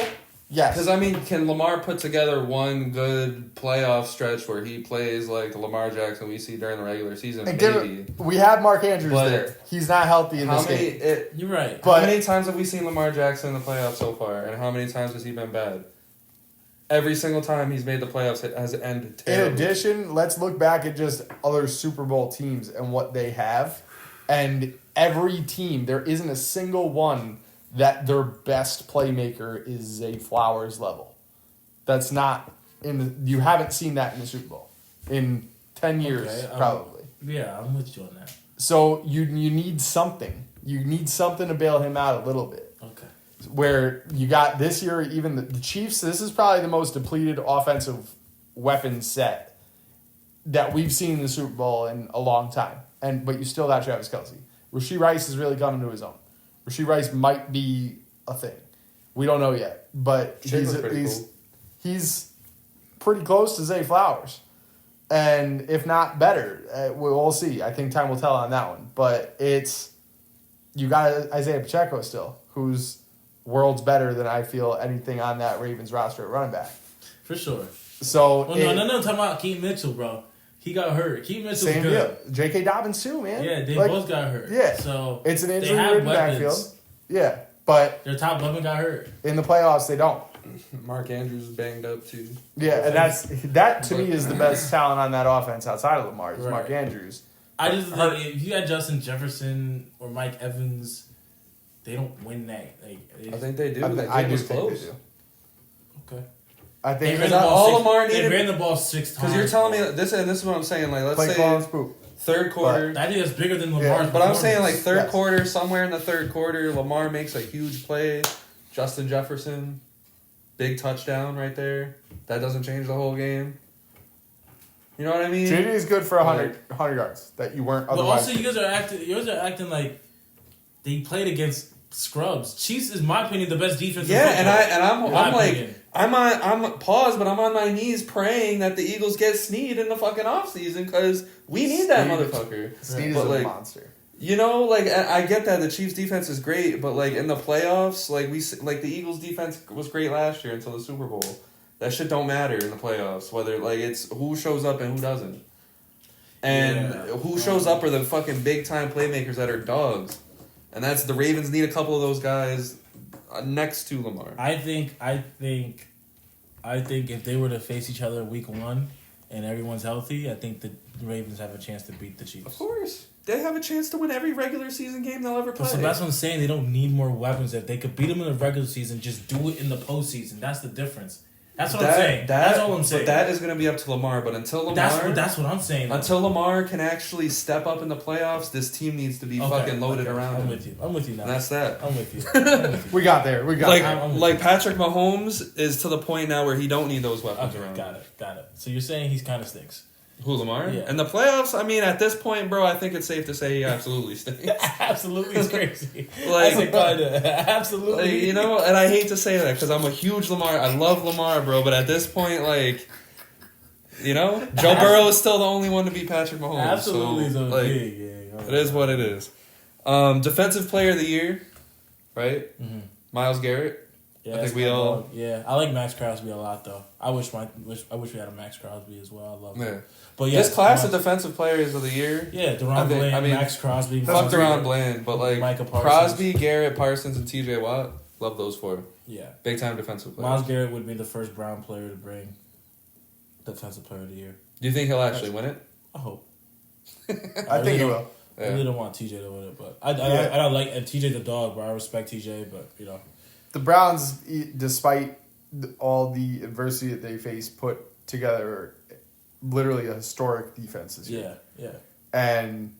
Yes, Because, I mean, can Lamar put together one good playoff stretch where he plays like the Lamar Jackson we see during the regular season? and Maybe. we have Mark Andrews But there. He's not healthy in How this many, game. You're right. But- how many times have we seen Lamar Jackson in the playoffs so far? And how many times has he been bad? Every single time he's made the playoffs, it has ended In terribly. addition, let's look back at just other Super Bowl teams and what they have. And every team, there isn't a single one that their best playmaker is Zay Flowers level. That's not you haven't seen that in the Super Bowl in 10 years, Okay, probably. Yeah, I'm with you on that. So you need something. You need something to bail him out a little bit. Okay. Where you got this year, even the Chiefs, this is probably the most depleted offensive weapon set that we've seen in the Super Bowl in a long time. But you still got Travis Kelce. Rashee Rice is really coming to his own. Rashee Rice might be a thing. We don't know yet. But Shaver's pretty cool. he's pretty close to Zay Flowers. And if not better, we'll see. I think time will tell on that one. But you got Isaiah Pacheco still, who's worlds better than I feel anything on that Ravens roster at running back. For sure. So Well, no, talking about Keaton Mitchell, bro. He got hurt. Keaton Mitchell's same good. deal. J.K. Dobbins too, man. Yeah, they Like, both got hurt. yeah. So It's an they injury have ridden weapons. backfield. Yeah, but Their top weapon got hurt. in the playoffs they don't. Mark Andrews is banged up too. Yeah, and that to me is the best talent on that offense outside of Lamar. Is Mark Right. Andrews. I just think if you got Justin Jefferson or Mike Evans, they don't win that. I think they do. I That do game was think they close. do. Okay. I They think ran the that ball all six- Lamar They needed? ran the ball 6 times. Because you're telling me this is what I'm saying. Like, let's play call and say spook. third quarter. I think that's bigger than Yeah, Lamar's. But I'm saying like performance. third Yes. quarter, somewhere in the third quarter, Lamar makes a huge play. Justin Jefferson, big touchdown right there. That doesn't change the whole game. You know what I mean? JD is good for 100 yards that you weren't But otherwise. also, you guys are acting like they played against scrubs. Chiefs is, my opinion, the best defense. in Yeah, football. In my I'm like opinion. I'm pause, but I'm on my knees praying that the Eagles get Snead in the fucking offseason because we need that Snead. motherfucker. Snead is But, a like, monster. You know, like I get that the Chiefs defense is great, but like in the playoffs, like the Eagles defense was great last year until the Super Bowl. That shit don't matter in the playoffs. Whether like it's who shows up and who doesn't, and Yeah. who shows up are the fucking big time playmakers that are dogs, and that's the Ravens need a couple of those guys next to Lamar. I think if they were to face each other in week 1 and everyone's healthy, I think the Ravens have a chance to beat the Chiefs. Of course, they have a chance to win every regular season game they'll ever play. So that's what I'm saying. They don't need more weapons. If they could beat them in the regular season, just do it in the postseason. That's the difference. That's what I'm saying. That's all I'm saying. But that is going to be up to Lamar. But until Lamar, That's what I'm saying. though. until Lamar can actually step up in the playoffs, this team needs to be fucking loaded around I'm him. with you. I'm with you now. And that's that. I'm with you. I'm with you. We got there. We got Like, there. I'm with like you. Patrick Mahomes is to the point now where he don't need those weapons Okay, around. got it. So you're saying he's kind of stinks. Who, Lamar? Yeah. In the playoffs, I mean, at this point, bro, I think it's safe to say he absolutely stinks. Absolutely, it's crazy. Like- I said kinda. Absolutely. Like, you know, and I hate to say that because I'm a huge Lamar. I love Lamar, bro, but at this point, like, you know, Joe Burrow is still the only one to beat Patrick Mahomes. Absolutely, so, so like, big. Yeah, it is what it is. Defensive Player of the Year, right? Mhm. Miles Garrett. Yeah, I think that's we my all- dog. Yeah, I like Max Crosby a lot though. I wish we had a Max Crosby as well. I love Yeah. him. But yeah, This class of Defensive Players of the Year. yeah, I Deron think- Bland, I mean, Max Crosby, Fuck Micah Deron Bland, but like Micah Parsons. Crosby, Garrett, Parsons, and TJ Watt. Love those four. Yeah, Big time defensive players. Miles Garrett would be the first Brown player to bring Defensive Player of the Year. Do you think he'll actually win it? I hope. I think he will. I really don't want TJ to win it, but I don't like and TJ's a dog, but I respect TJ, but you know. The Browns, despite all the adversity that they face, put together literally a historic defense this year. Yeah. And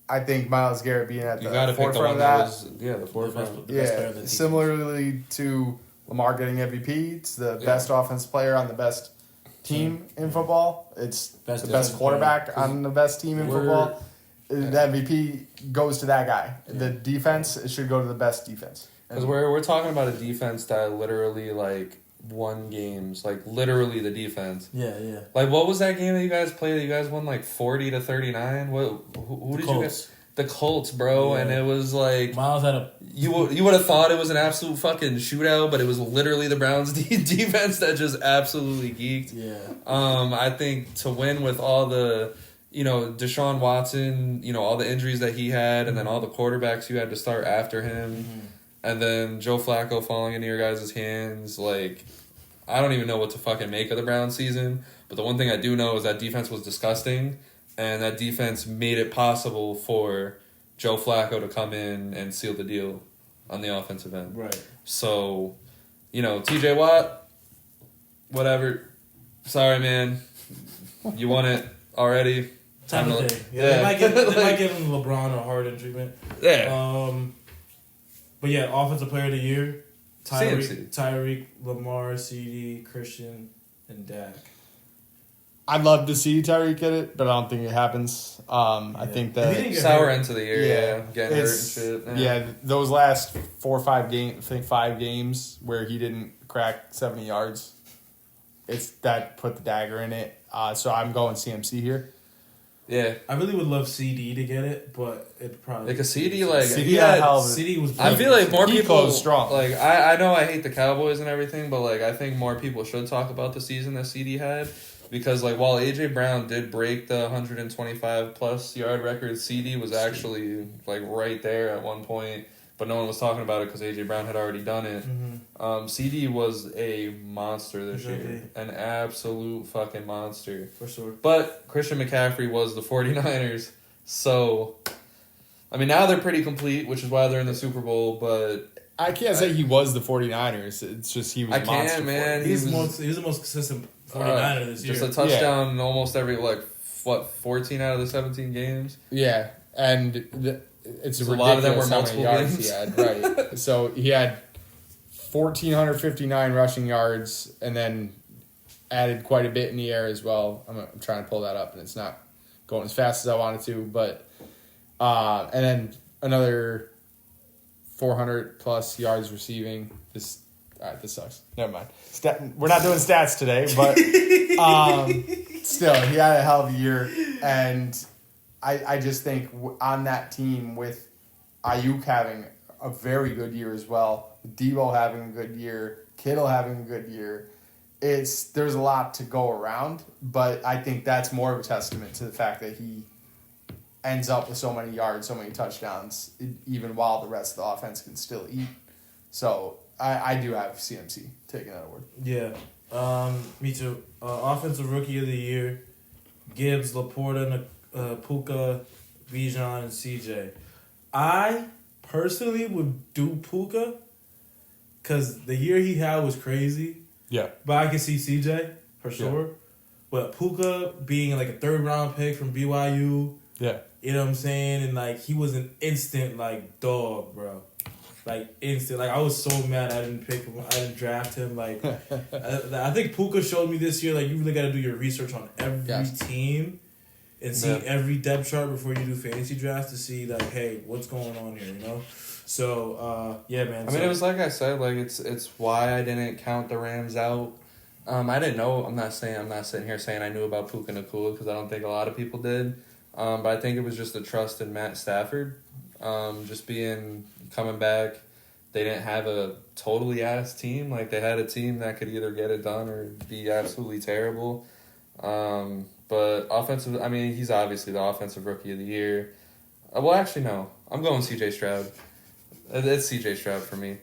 I think Myles Garrett being at You the got to pick the forefront one of that that. was the forefront. The best player of the team. Similarly to Lamar getting MVP, it's the best offensive player on the best team in football. It's Best the best defensive quarterback player. on the best team in football. The MVP goes to that guy. The defense, it should go to the best defense. Because we're talking about a defense that literally like won games, like literally the defense. Yeah. Like what was that game that you guys played? You guys won like 40-39. Who did you get? The Colts, bro. Yeah. And it was like Miles had a you would have thought it was an absolute fucking shootout, but it was literally the Browns defense that just absolutely geeked. yeah. I think to win with all the, Deshaun Watson, all the injuries that he had, and then all the quarterbacks you had to start after him, and then Joe Flacco falling into your guys' hands, like, I don't even know what to fucking make of the Browns season. But the one thing I do know is that defense was disgusting, and that defense made it possible for Joe Flacco to come in and seal the deal on the offensive end. Right. So, TJ Watt, whatever. Sorry, man. You won it already. Time of day. Yeah. They might give him LeBron or Harden treatment. Yeah. But yeah, offensive player of the year, CMC. Tyreek, Lamar, CD, Christian, and Dak. I'd love to see Tyreek get it, but I don't think it happens. I think If he didn't that get Sour hurt. end to the year, getting hurt and it's shit. those last 4 or 5 games, I think 5 games where he didn't crack 70 yards. It's that put the dagger in it. So I'm going CMC here. Yeah. I really would love CD to get it, but it probably Like a CD, like CD he had had, hell of a- CD was. I feel like more He people closed strong. Like I know I hate the Cowboys and everything, but like I think more people should talk about the season that CD had, because like while AJ Brown did break the 125 plus yard record, CD was actually like right there at one point, but no one was talking about it because AJ Brown had already done it. CD was a monster this year, an absolute fucking monster for sure. But Christian McCaffrey was the 49ers, so I mean now they're pretty complete, which is why they're in the Super Bowl, but I can't say he was the 49ers. It's just he was I a monster. can, man. He's He was the most consistent 49er this year. just a touchdown in almost every 14 out of the 17 games. Yeah, and it's So ridiculous a lot of them were how many multiple yards games. he had. Right. So he had 1,459 rushing yards, and then added quite a bit in the air as well. I'm trying to pull that up, and it's not going as fast as I wanted to. But and then another 400 plus yards receiving. This sucks. Never mind. We're not doing stats today, but still, he had a hell of a year, and I just think on that team with Ayuk having a very good year as well, Debo having a good year, Kittle having a good year, there's a lot to go around, but I think that's more of a testament to the fact that he ends up with so many yards, so many touchdowns, even while the rest of the offense can still eat. So I do have CMC taking that award. Yeah, me too. Offensive Rookie of the Year, Gibbs, Laporta, Puka, Bijan, and CJ. I personally would do Puka because the year he had was crazy. Yeah. But I can see CJ for sure. Yeah. But Puka being like a 3rd round pick from BYU. Yeah. You know what I'm saying? And like he was an instant like dog, bro. Like instant. Like I was so mad I didn't pick him. I didn't draft him. Like I think Puka showed me this year. Like you really got to do your research on every team and see every depth chart before you do fantasy drafts to see like, hey, what's going on here? You know. So yeah, man. I mean, it was like I said. Like it's why I didn't count the Rams out. I didn't know. I'm not sitting here saying I knew about Puka Nacua because I don't think a lot of people did. But I think it was just the trust in Matt Stafford. Just coming back, they didn't have a totally ass team. Like they had a team that could either get it done or be absolutely terrible. But offensive, I mean, he's obviously the offensive rookie of the year. Well, actually, no. I'm going C.J. Stroud. It's C.J. Stroud for me.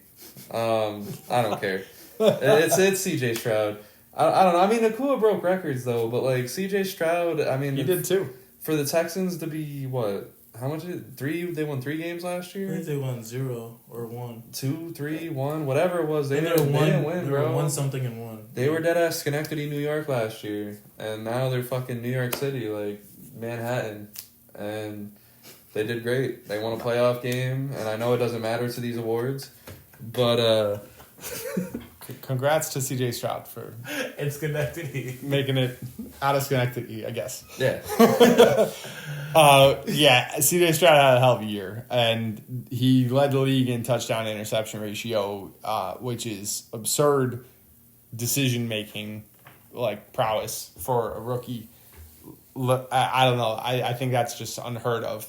I don't care. It's C.J. Stroud. I don't know. I mean, Nacua broke records though, but like C.J. Stroud, I mean, he did too. For the Texans to be what How much? They won 3 games last I year. think they won 0 or 1. 2, 3, 1, whatever it was. They They didn't won. win, They bro. were 1 something and 1. They were dead ass Schenectady, New York last year, and now they're fucking New York City, like Manhattan, and they did great. They won a playoff game, and I know it doesn't matter to these awards, but Congrats to CJ Stroud for It's Schenectady. making it out of Schenectady, I guess. yeah, Yeah, CJ Stroud had a hell of a year, and he led the league in touchdown interception ratio, which is absurd decision making, like prowess for a rookie. I don't know. I think that's just unheard of.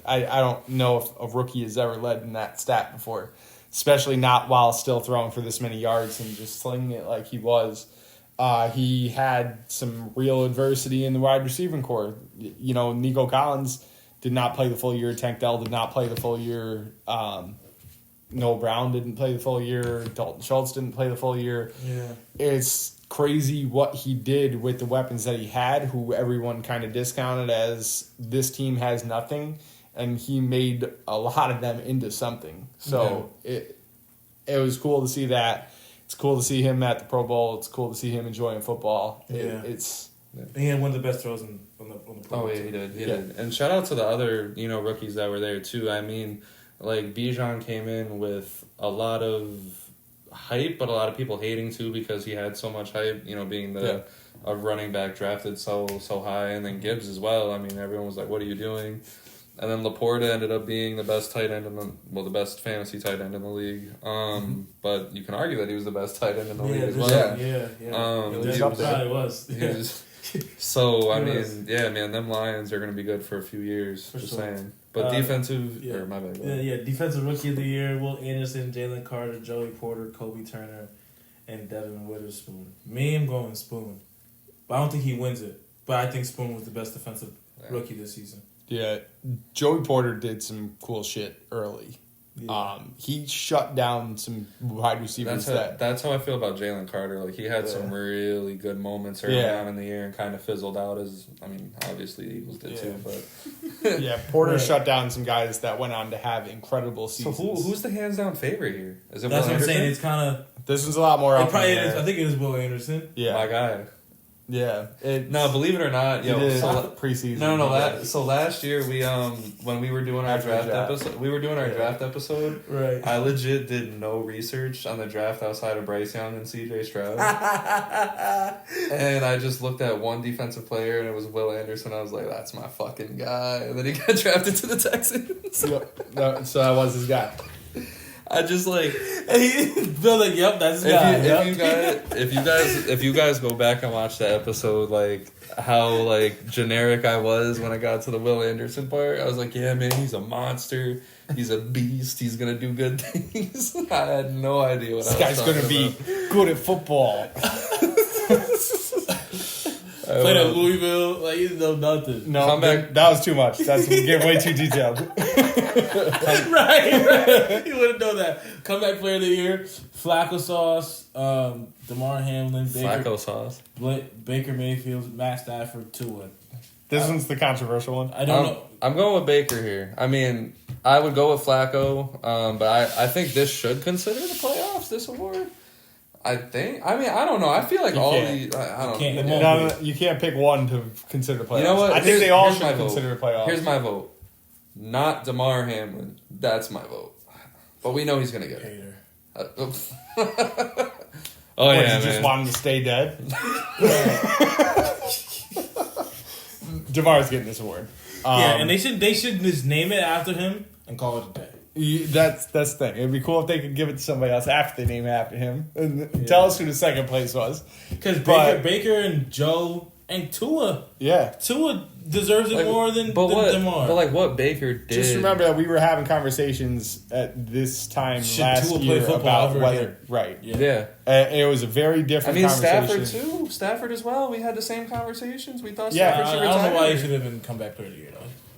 I don't know if a rookie has ever led in that stat before, especially not while still throwing for this many yards and just slinging it like he was. He had some real adversity in the wide receiving core. You know, Nico Collins did not play the full year. Tank Dell did not play the full year. Noah Brown didn't play the full year. Dalton Schultz didn't play the full year. Yeah. It's crazy what he did with the weapons that he had, who everyone kind of discounted as this team has nothing, and he made a lot of them into something. So it was cool to see that. It's cool to see him at the Pro Bowl. It's cool to see him enjoying football. Yeah. It's He had one of the best throws on the Pro Bowl yeah, he team. did. He Yeah. did. And shout out to the other, rookies that were there too. I mean, like Bijan came in with a lot of hype, but a lot of people hating too because he had so much hype. Being a running back drafted so high, and then Gibbs as well. I mean, everyone was like, "What are you doing?" And then Laporta ended up being the best tight end the best fantasy tight end in the league. But you can argue that he was the best tight end in the league as well. Yeah. He That's up there. probably was. He Yeah. was- So, I He mean, was. yeah, man, them Lions are going to be good for a few years. For Just sure. saying. But defensive, yeah. or my bad. Yeah. Defensive Rookie of the Year: Will Anderson, Jalen Carter, Joey Porter, Kobe Turner, and Devin Witherspoon. Me, I'm going Spoon, but I don't think he wins it. But I think Spoon was the best defensive rookie this season. yeah. Joey Porter did some cool shit early. Yeah. He shut down some wide receivers That's how I feel about Jalen Carter. Like, he had some really good moments early on in the year and kind of fizzled out obviously the Eagles did too, but... Yeah, Porter Right. shut down some guys that went on to have incredible So seasons. who's the hands-down favorite here? Is it That's Will what I'm saying. Anderson? It's kind of. This one's a lot more It up in probably the is. air. I think it is Will Anderson. Yeah, My guy. yeah. No, believe it or not, It is so preseason. so last year we when we were doing our After the draft draft. episode, draft episode. Right. I legit did no research on the draft outside of Bryce Young and CJ Stroud. And I just looked at one defensive player and it was Will Anderson. I was like, that's my fucking guy. And then he got drafted to the Texans. Yep. No, so that was his guy. I just like Bill, like, yep, that's his guy. if you guys go back and watch the episode, like how like generic I was when I got to the Will Anderson part, I was like, yeah, man, he's a monster. He's a beast. He's gonna do good things. I had no idea what This I guy's was going to talking be about. good at football. Played at Louisville, like, he didn't know nothing. No, Come back. that was too much. That's getting way too detailed. right. You wouldn't know that. Comeback player of the year: Flacco Sauce, DeMar Hamlin, Flacco sauce. Baker Mayfield, Matt Stafford, Tua. This one's the controversial one. I don't know. I'm going with Baker here. I mean, I would go with Flacco, but I think this should consider the playoffs. This award. I think. I mean, I don't know. I feel like You all can't. the. I don't can't. know. No, you can't pick one to consider playoffs. You know what? I think they all Here's my should vote. consider playoffs. Here's my vote. Not DeMar Hamlin. That's my vote. But we know he's gonna get it. Hater. Oops. Oh What, yeah, you just man. want him to stay dead? DeMar's getting this award. Yeah, and they should just name it after him and call it a day. That's the thing. It'd be cool if they could give it to somebody else after they name it after him. And tell us who the second place was. Because But- Baker and Joe and Tua Yeah. deserves it Like, more than but what? DeMar. But like what Baker did. Just remember that we were having conversations at this time Should last Tua play year football about ever whether again? right. Yeah. It was a very I different mean, conversation. Stafford too. Stafford as well. We had the same conversations. We thought Yeah. Stafford I should don't know why he retire. should have been comeback player of the year though.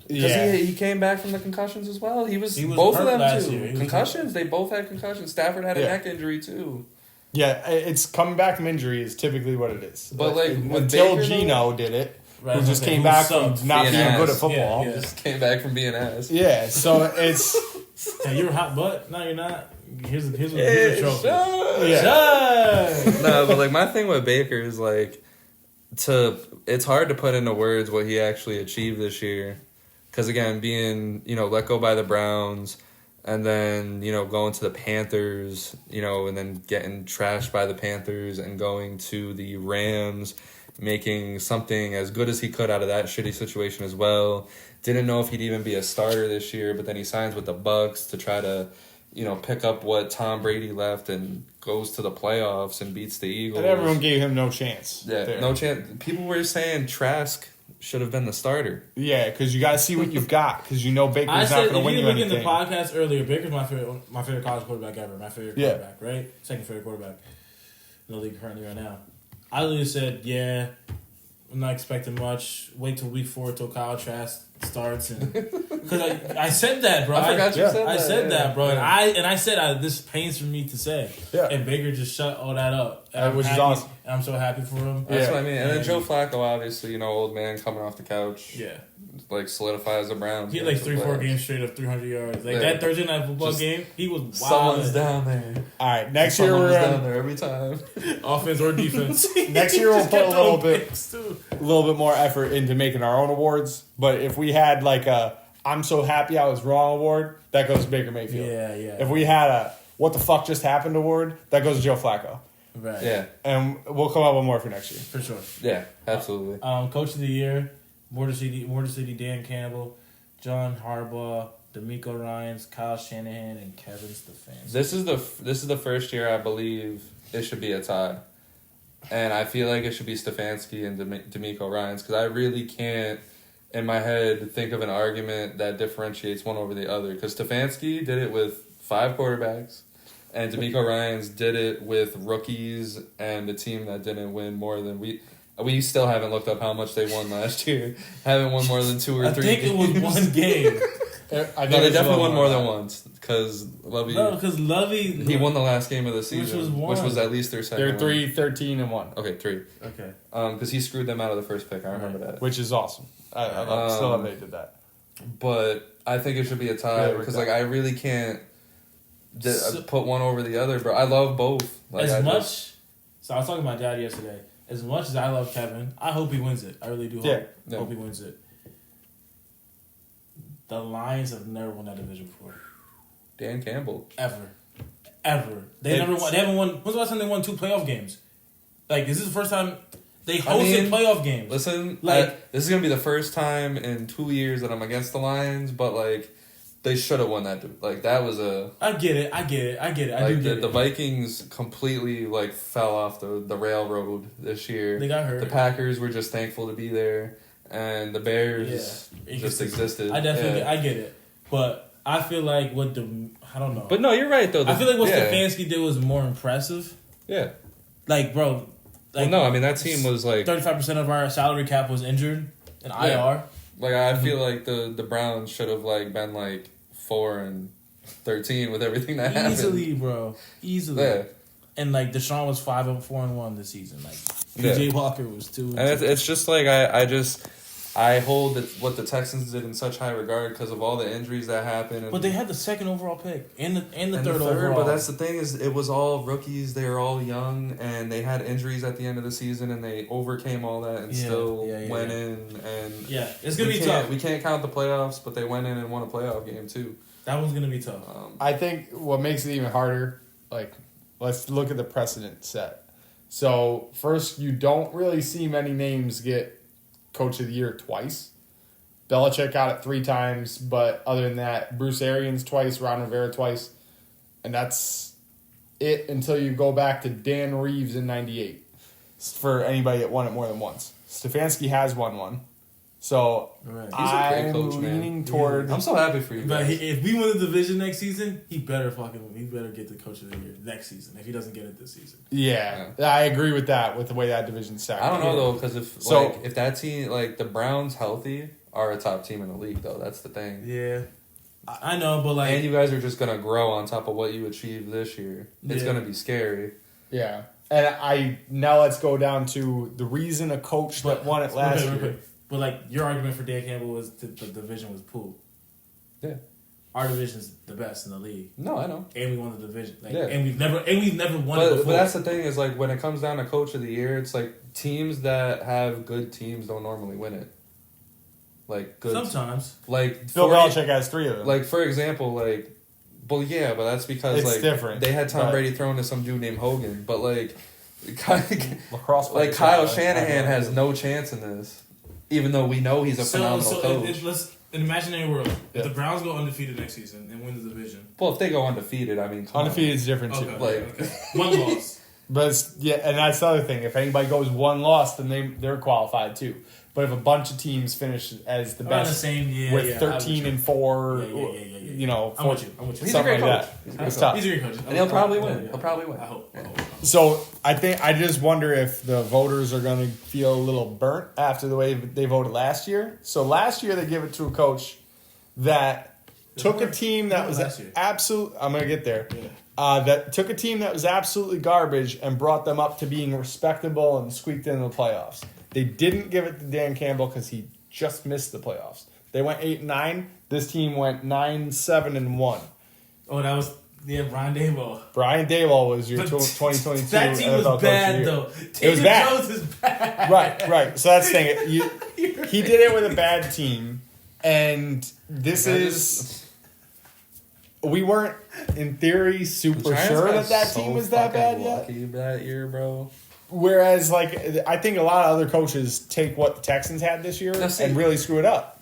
Because Yeah. he came back from the concussions as well. He was He was both of hurt them last too. year. He was Concussions. They both had concussions. Stafford had a Yeah. neck injury too. Yeah, it's coming back from injury is typically what it is. But, like, with until Baker, Gino did it, Right, who just okay, came who back sucked. from not Being being good ass. at football. Yeah, yeah. Just came back from being ass. Yeah, so it's Hey, you're a hot butt. No, you're not. Here's a trophy. yeah. Shut. No, but like my thing with Baker is like it's hard to put into words what he actually achieved this year. Because again, being let go by the Browns, and then going to the Panthers, and then getting trashed by the Panthers, and going to the Rams, making something as good as he could out of that shitty situation as well. Didn't know if he'd even be a starter this year, but then he signs with the Bucks to try to pick up what Tom Brady left and goes to the playoffs and beats the Eagles. And everyone gave him no chance. Yeah, there. no chance. People were saying Trask should have been the starter. Yeah, because you got to see what you've got, because I Baker's not said, going if to win you you look in the anything. podcast earlier, Baker's my favorite college quarterback ever. My favorite Yeah. quarterback, right? Second favorite quarterback in the league currently right now. I literally said, yeah, I'm not expecting much. Wait till week 4 till Kyle Trask starts, and because I said that, bro. I forgot you said that. I said yeah. that, bro. Yeah. And I said this pains for me to say. Yeah. And Baker just shut all that up, and I'm Which is happy, awesome. And I'm so happy for him. That's Yeah. what I mean. And then Yeah. Joe Flacco, obviously, old man coming off the couch, Yeah, like solidifies the Browns. he had like into the 3-4 playoffs. games straight of 300 yards. Like Yeah. that Thursday night football Just game, he was wild. Someone's down there. All right, next year Someone's we're down there every time. Offense or defense. Next year we'll Just put a kept little throwing bit- picks, too. a little bit more effort into making our own awards. But if we had like a "I'm so happy I was wrong" award, that goes to Baker Mayfield. Yeah, yeah. If we had a "What the fuck just happened" award, that goes to Joe Flacco. Right. Yeah, And we'll come up with more for next year. For sure. yeah, absolutely. Coach of the Year, Motor City Dan Campbell, John Harbaugh, D'Amico Ryans, Kyle Shanahan, and Kevin Stefanski. This is the first year I believe it should be a tie, and I feel like it should be Stefanski and D'Amico Ryans, because I really can't in my head think of an argument that differentiates one over the other. Because Stefanski did it with 5 quarterbacks, and D'Amico Ryans did it with rookies and a team that didn't win more than we still haven't looked up how much they won last year. Haven't won more than 2 or 3 I think games. it was one game. I No, they it's a definitely little won more than than once, because Lovey No, because Lovey. he won the last game of the season, was which was one. at least their second. They're one. 3-13-1, Okay, 3. Okay. Because he screwed them out of the first pick. I remember that. which is awesome. I still love they did that. But I think it should be a tie Yeah, because we're I really can't So- put one over the other, bro. I love both. Like, So I was talking to my dad yesterday. As much as I love Kevin, I hope he wins it. I really do hope. Yeah. Hope he wins it. The Lions have never won that division before. Dan Campbell. Ever. They never won. They haven't won. When's the last time they won 2 playoff games? Like, is this the first time they hosted playoff games? Listen, Like- this is gonna be the first time in 2 years that I'm against the Lions, but like they should have won that. Like that was a. I get it. I do Like get the it. Vikings completely like fell off the railroad this year. They got hurt. The Packers were just thankful to be there, and the Bears Yeah. just existed. I definitely Yeah. I get it. But I feel like I don't know. But no, you're right though. I feel like what yeah. Stefanski did was more impressive. Yeah. Like, bro. Well, no, I mean that team was like 35% of our salary cap was injured in IR. Like I feel like the Browns should have like been like 4-13 with everything that happened. Easily, bro. Easily. Yeah. And like Deshaun was 5-4-1 this season. Like Yeah. PJ Walker was 2. And it's just like I hold what the Texans did in such high regard because of all the injuries that happened. And, But they had the 2nd overall pick and the and third overall. But that's the thing is it was all rookies. They were all young and they had injuries at the end of the season and they overcame all that and Yeah, still yeah, went yeah. in and Yeah, it's gonna we be can't- tough. We can't count the playoffs, but they went in and won a playoff game too. That one's gonna be tough. I think what makes it even harder, like, let's look at the precedent set. So, first, you don't really see many names get Coach of the Year twice. Belichick got it 3 times, but other than that, Bruce Arians twice, Ron Rivera twice, and that's it until you go back to Dan Reeves in '98 for anybody that won it more than once. Stefanski has won one. So, Right. He's a great I'm coach, man. leaning toward... I'm so happy for you But guys. if we win the division next season, he better get the coach of the year next season. If he doesn't get it this season, Yeah, I agree with that, with the way that division's stacked. I don't know though, because So- if that team, like the Browns, healthy are a top team in the league though. That's the thing. yeah, I know, but like, And you guys are just gonna grow on top of what you achieved this year. It's Yeah. gonna be scary. Yeah. And now let's go down to the reason a coach that won it last year. But like your argument for Dan Campbell was the division was pool. Yeah. Our division's the best in the league. No, I know. And we won the division. Like, Yeah. and we've never won it before. But that's the thing is like when it comes down to coach of the year, it's like teams that have good teams don't normally win it. Like good. Sometimes. Like Bill Belichick has 3 of them. Like for example, like, well, yeah, but that's because It's like different, they had Tom but- Brady thrown to some dude named Hogan, but like, lacrosse like players Kyle have- Shanahan has no chance in this, even though we know he's a phenomenal coach. Let's in an imaginary world. Yeah. If the Browns go undefeated next season and win the division. Well, if they go undefeated, I mean, come on. Undefeated is different too. Okay. Like- Okay. One loss. But it's, yeah, and that's the other thing. If anybody goes 1 loss, then they're qualified too. But if a bunch of teams finish as the Around the best same year with 13 and 4, Yeah. you know, I'm with you. I'm with you. He's a something great like coach. that. It's tough. He's a great coach. And he'll probably win. He'll probably win. I hope. So I just wonder if the voters are going to feel a little burnt after the way they voted last year. So last year they gave it to a coach that took a team that was last year. absolute. I'm going to get there. Yeah. That took a team that was absolutely garbage and brought them up to being respectable and squeaked into the playoffs. They didn't give it to Dan Campbell because he just missed the playoffs. They went 8-9. This team went 9-7-1. Oh, that was Brian Daboll. Brian Daboll was your But 2022 that team NFL was bad Coach though. of the Year. Taylor It was bad. Jones is bad. Right. So that's the thing. He did it with a bad team, and this is. We weren't, in theory, super sure that team was that bad yet. Lucky that year, bro. Whereas, like, I think a lot of other coaches take what the Texans had this year Now, see- and really screw it up.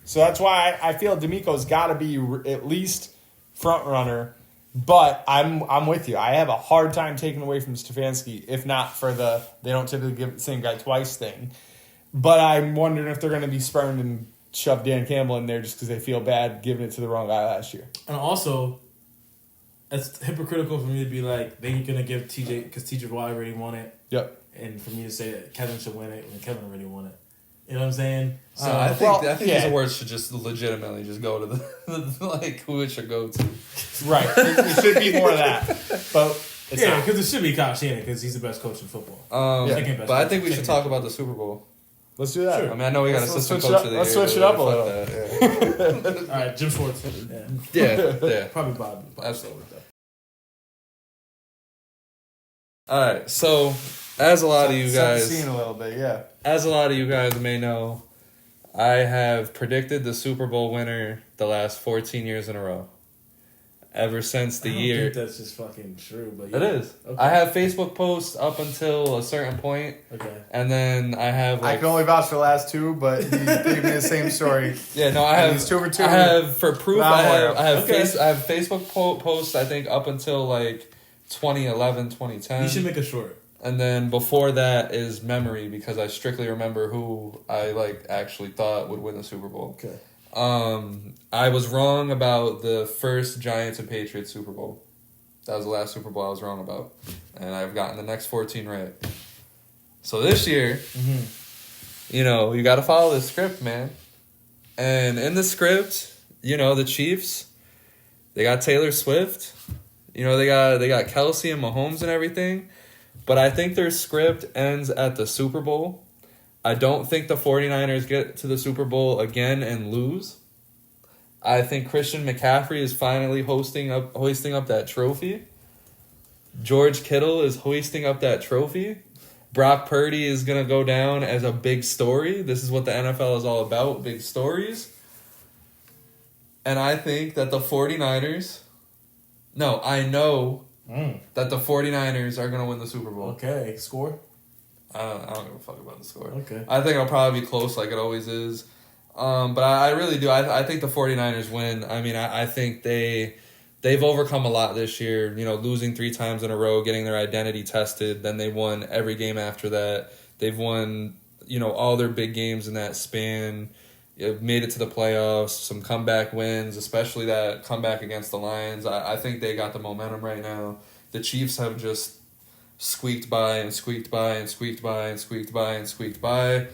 So that's why I feel D'Amico's got to be at least front runner. But I'm with you. I have a hard time taking away from Stefanski, if not for the they don't typically give the same guy twice thing. But I'm wondering if they're going to be spurned and shove Dan Campbell in there just because they feel bad giving it to the wrong guy last year. And also, it's hypocritical for me to be like, they're going to give TJ, because TJ Watt already won it. Yep. And for me to say that Kevin should win it when Kevin already won it. You know what I'm saying? So I think well, these yeah. awards should just legitimately just go to the like who it should go to. Right. It should be more of that. But it's yeah, not. because it should be Kyle Shanahan because he's the best coach in football. Second best But I coach. think we should Second talk best about the Super Bowl. Let's do that. Sure. I mean, I know we got Let's assistant switch coach it up- of the let's year. switch it but up a fuck little. that, All right, Jim Schwartz. Yeah. Yeah, yeah. Probably Bob. Absolutely. All right, so as a lot of you Set the guys, scene a little bit, yeah. as a lot of you guys may know, I have predicted the Super Bowl winner the last 14 years in a row. Ever since the I don't year. think that's just fucking true, but It is. Okay. I have Facebook posts up until a certain point, Okay. and then I have I like can only vouch for the last two, but he gave me the same story. yeah, no, I And have he's 2 for 2. I have for proof. Wow, I have wow. I have, Okay. I have Facebook posts. I think up until like 2011, 2010. You should make a short. And then before that is memory because I strictly remember who I like actually thought would win the Super Bowl. Okay. I was wrong about the first Giants and Patriots Super Bowl. That was the last Super Bowl I was wrong about, and I've gotten the next 14 right. So this year, you know, you got to follow the script, man. And in the script, you know, the Chiefs, they got Taylor Swift. You know, they got Kelsey and Mahomes and everything. But I think their script ends at the Super Bowl. I don't think the 49ers get to the Super Bowl again and lose. I think Christian McCaffrey is finally hoisting up that trophy. George Kittle is hoisting up that trophy. Brock Purdy is going to go down as a big story. This is what the NFL is all about, big stories. And I think that the 49ers... No, I know that the 49ers are going to win the Super Bowl. Okay. Score? I don't give a fuck about the score. Okay. I think it'll probably be close like it always is. But I really do. I think the 49ers win. I mean, I think they've overcome a lot this year. You know, losing 3 times in a row, getting their identity tested. Then they won every game after that. They've won, you know, all their big games in that span. Made it to the playoffs, some comeback wins, especially that comeback against the Lions. I think they got the momentum right now. The Chiefs have just squeaked by and squeaked by and squeaked by and squeaked by and squeaked by.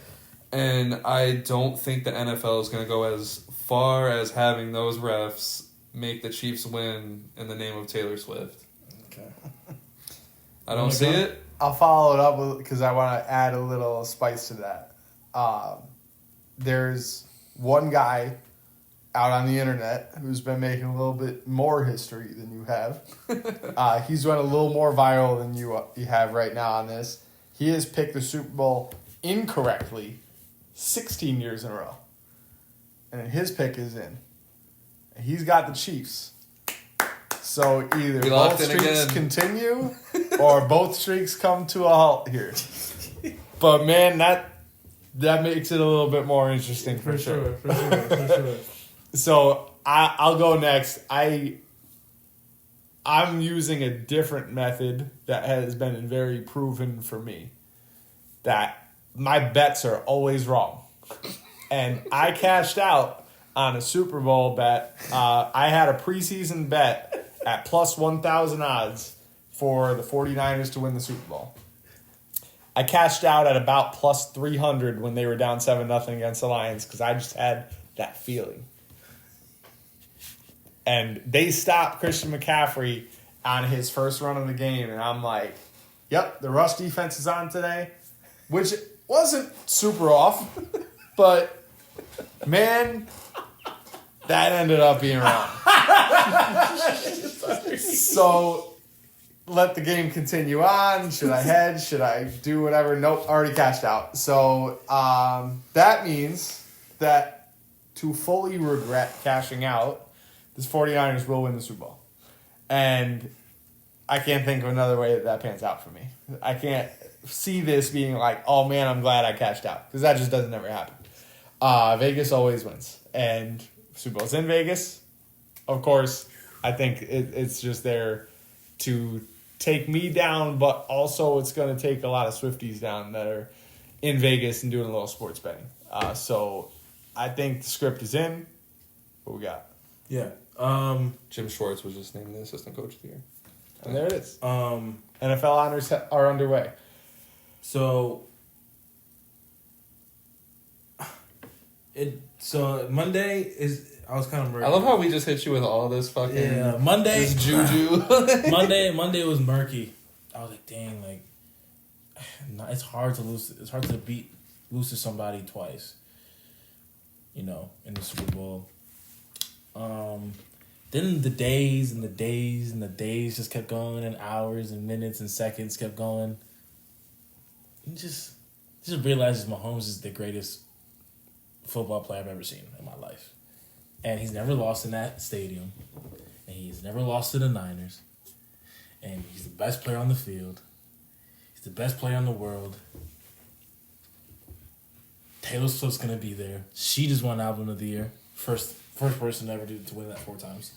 And I don't think the NFL is going to go as far as having those refs make the Chiefs win in the name of Taylor Swift. Okay. I don't see it. I'll follow it up because I want to add a little spice to that. there's one guy out on the internet who's been making a little bit more history than you have. He's went a little more viral than you have right now on this. He has picked the Super Bowl incorrectly 16 years in a row. And his pick is in. He's got the Chiefs. So either We both locked in streaks again. continue or both streaks come to a halt here. But man, that makes it a little bit more interesting for sure. For sure. So I'll go next. I'm using a different method that has been very proven for me. That my bets are always wrong. And I cashed out on a Super Bowl bet. I had a preseason bet at plus 1,000 odds for the 49ers to win the Super Bowl. I cashed out at about plus 300 when they were down 7-0 against the Lions because I just had that feeling. And they stopped Christian McCaffrey on his first run of the game, and I'm like, yep, the rush defense is on today, which wasn't super off, but man, that ended up being wrong. So let the game continue on. Should I hedge? Should I do whatever? Nope, already cashed out. So that means that to fully regret cashing out, this 49ers will win the Super Bowl. And I can't think of another way that pans out for me. I can't see this being like, oh man, I'm glad I cashed out. Because that just doesn't ever happen. Vegas always wins. And Super Bowl's in Vegas. Of course, I think it's just there to take me down, but also it's going to take a lot of Swifties down that are in Vegas and doing a little sports betting. So I think the script is in. What we got? Yeah. Jim Schwartz was just named the assistant coach of the year. And there it is. NFL honors are underway. So Monday is. I was kind of murky. I love how we just hit you with all this fucking Monday this juju. Monday was murky. I was like, dang, like it's hard to lose. It's hard to lose to somebody twice. In the Super Bowl. Then the days and the days and the days just kept going, and hours and minutes and seconds kept going. And just realizes Mahomes is the greatest football player I've ever seen in my life. And he's never lost in that stadium. And he's never lost to the Niners. And he's the best player on the field. He's the best player in the world. Taylor Swift's going to be there. She just won Album of the Year. First person to ever to win that 4 times.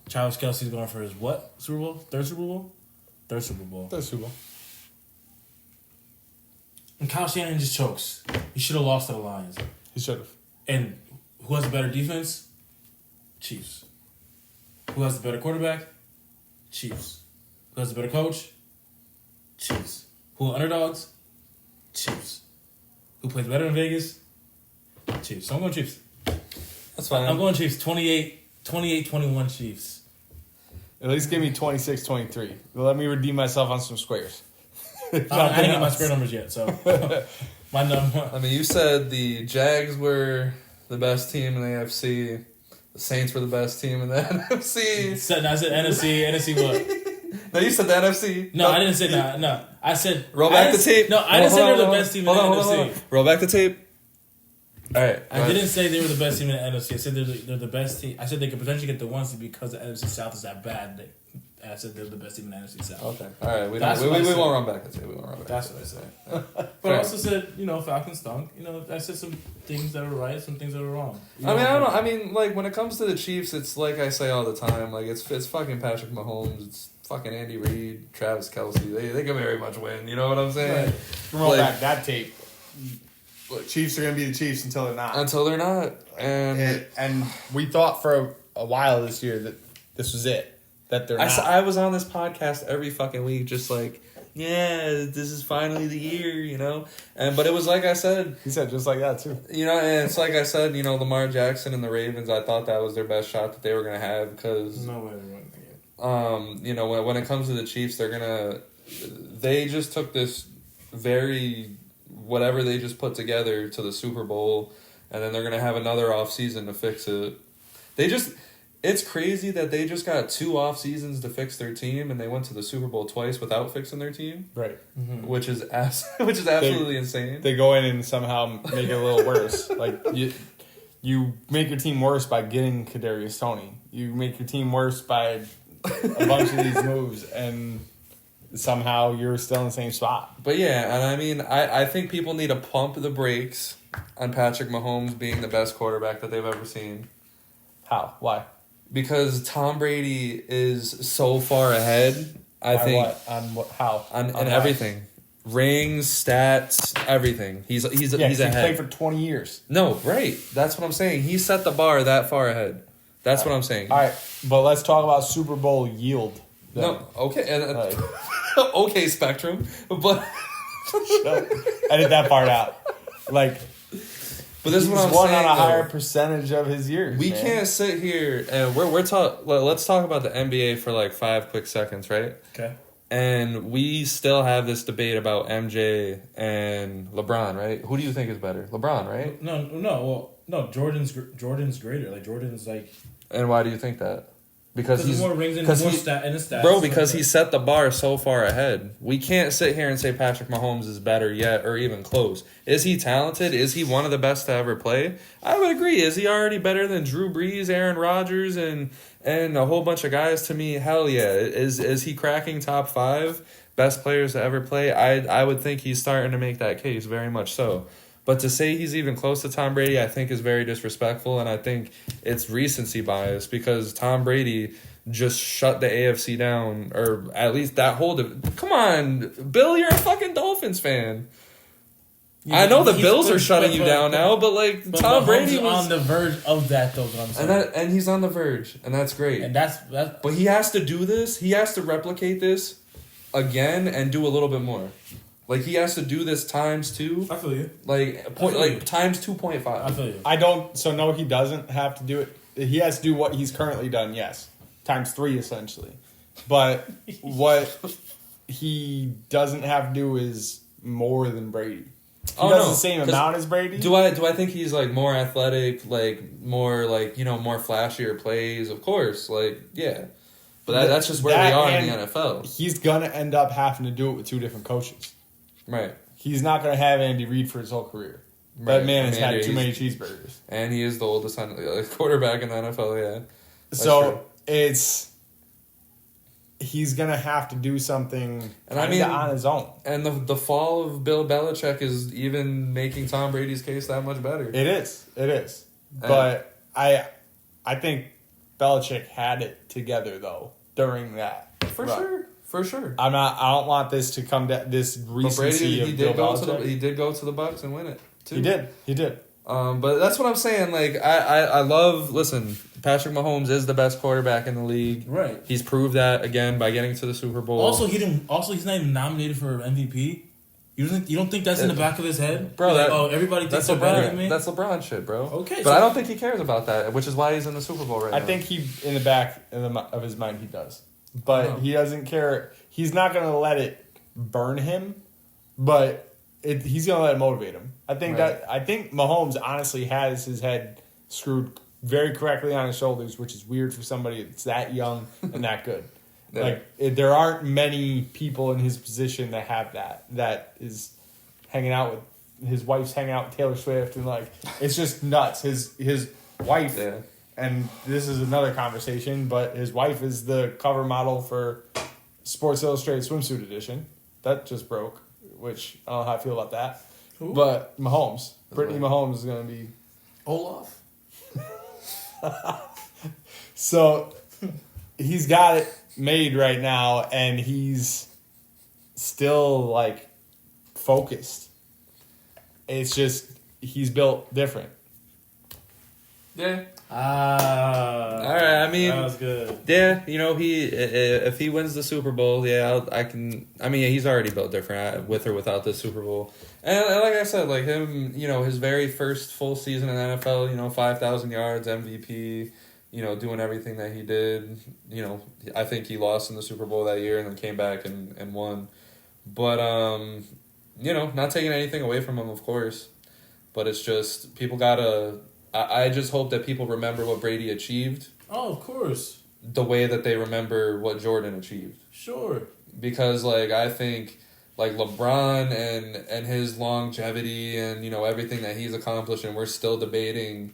Travis Kelce's going for his what? Super Bowl? Third Super Bowl? Third Super Bowl. The Super Bowl. And Kyle Shanahan just chokes. He should have lost to the Lions. He should have. And who has a better defense? Chiefs. Who has the better quarterback? Chiefs. Who has the better coach? Chiefs. Who are underdogs? Chiefs. Who plays better in Vegas? Chiefs. So I'm going Chiefs. That's fine. I'm going Chiefs. 28-21 Chiefs. At least give me 26-23. Let me redeem myself on some squares. I didn't get my square numbers yet, so my number. I mean, you said the Jags were the best team in the AFC. The Saints were the best team in the NFC. I said NFC. NFC what? No, you said the NFC. No, I didn't say that. No, I said Roll back the tape. No, I didn't say they were the best team in the NFC. Roll back the tape. All right. I didn't say they were the best team in the NFC. I said they're the best team. I said they could potentially get the 1 seed because the NFC South is that bad. I said they're the best team in the NFC South. Okay. All right. We That's won't what I said. run back the tape. We won't run back. That's what I said. But I also said, Falcons stunk. I said some things that were right, some things that were wrong. I mean, I don't know. I mean, like, when it comes to the Chiefs, it's like I say all the time. Like, it's fucking Patrick Mahomes. It's fucking Andy Reid, Travis Kelce. They can very much win. You know what I'm saying? Right. Roll Like- back that tape. Chiefs are going to be the Chiefs until they're not. Until they're not. And we thought for a while this year that this was it. That they're not. I was on this podcast every fucking week just like, yeah, this is finally the year, but it was like I said, He said just like that too. and it's like I said, Lamar Jackson and the Ravens, I thought that was their best shot that they were going to have because, No way they're running the game. when it comes to the Chiefs, they just took this very whatever they just put together to the Super Bowl, and then they're gonna have another off season to fix it. It's crazy that they just got 2 off seasons to fix their team, and they went to the Super Bowl twice without fixing their team, Right. which is absolutely insane. They go in and somehow make it a little worse. Like you make your team worse by getting Kadarius Toney. You make your team worse by a bunch of these moves, and somehow you're still in the same spot. But yeah, and I mean, I think people need to pump the brakes on Patrick Mahomes being the best quarterback that they've ever seen. How? Why? Because Tom Brady is so far ahead, I By think. what? On what? How? On what? everything. Rings, stats, everything. He's He's ahead. played for 20 years. No, right. That's what I'm saying. He set the bar that far ahead. That's what I'm saying. All right, but let's talk about Super Bowl yield. then. No, okay. And, Like, okay, Spectrum. But edit that part out. Like, this is he's what I'm won saying. on a though. higher percentage of his years. We man. can't sit here and let's talk about the NBA for like 5 quick seconds, right? Okay. And we still have this debate about MJ and LeBron, right? Who do you think is better? LeBron, right? No. Well, no. Jordan's greater. Like Jordan's like And why do you think that? Because he's more rings and because more he- stat in the stats. Bro, because he set the bar so far ahead. We can't sit here and say Patrick Mahomes is better yet or even close. Is he talented? Is he one of the best to ever play? I would agree. Is he already better than Drew Brees, Aaron Rodgers, and a whole bunch of guys? To me, hell yeah. Is he cracking top 5 best players to ever play? I would think he's starting to make that case, very much so. But to say he's even close to Tom Brady, I think is very disrespectful, and I think it's recency bias because Tom Brady just shut the AFC down, or at least that whole... Come on, Bill, you're a fucking Dolphins fan. I know the Bills are shutting you down now, but like But Tom Mahomes Brady is was... on the verge of that, though. Is what I'm saying. And he's on the verge, and that's great. And that's But he has to do this. He has to replicate this again and do a little bit more. Like, he has to do this times 2. I feel you. Like times 2.5. I feel you. I don't. So no, he doesn't have to do it. He has to do what he's currently done. Yes, times 3 essentially. But what he doesn't have to do is more than Brady. He does the same 'Cause amount as Brady. Do I think he's like more athletic, like more like, you know, more flashier plays? Of course, like yeah. But that's just where we are in the NFL. He's gonna end up having to do it with 2 different coaches. Right. He's not gonna have Andy Reid for his whole career. That Right. man has I mean, had too many cheeseburgers. And he is the oldest quarterback in the NFL, yeah. That's So true. he's gonna have to do something And I kinda mean- on his own. And the fall of Bill Belichick is even making Tom Brady's case that much better. It is. But I think Belichick had it together though during that. For run. sure. For sure. I don't want this to come to this But recency Brady, of he Bill did go to Belichick. he did go to the Bucks and win it too. He did. But that's what I'm saying. Like I love. Listen, Patrick Mahomes is the best quarterback in the league. Right. He's proved that again by getting to the Super Bowl. Also, he's not even nominated for MVP. You don't think that's in the back of his head, Bro, Like, that- everybody thinks that's they're better than LeBron. me. That's LeBron shit, bro. Okay, but so- I don't think he cares about that, which is why he's in the Super Bowl right now. I think he in the back of his mind he does, but Oh. he doesn't care. He's not going to let it burn him, but he's going to let it motivate him. I think Mahomes honestly has his head screwed very correctly on his shoulders, which is weird for somebody that's that young and that good. Yeah. There aren't many people in his position that have that. That is hanging out with his wife's hanging out with Taylor Swift and like it's just nuts. His wife, Yeah. and this is another conversation, but his wife is the cover model for Sports Illustrated Swimsuit Edition. That just broke, which I don't know how I feel about that. Who? But Mahomes, Brittany Mahomes is going to be Olaf. so he's got it made right now, and he's still like focused. It's just he's built different. Yeah. All right, I mean- that was good. Yeah, you know, if he wins the Super Bowl, yeah, he's already built different with or without the Super Bowl. And like I said, like him, you know, his very first full season in the NFL, you know, 5,000 yards, MVP, you know, doing everything that he did. You know, I think he lost in the Super Bowl that year and then came back and won. But not taking anything away from him, of course, but it's just people gotta. I just hope that people remember what Brady achieved. Oh, of course. The way that they remember what Jordan achieved. Sure. Because I think LeBron and his longevity and everything that he's accomplished, and we're still debating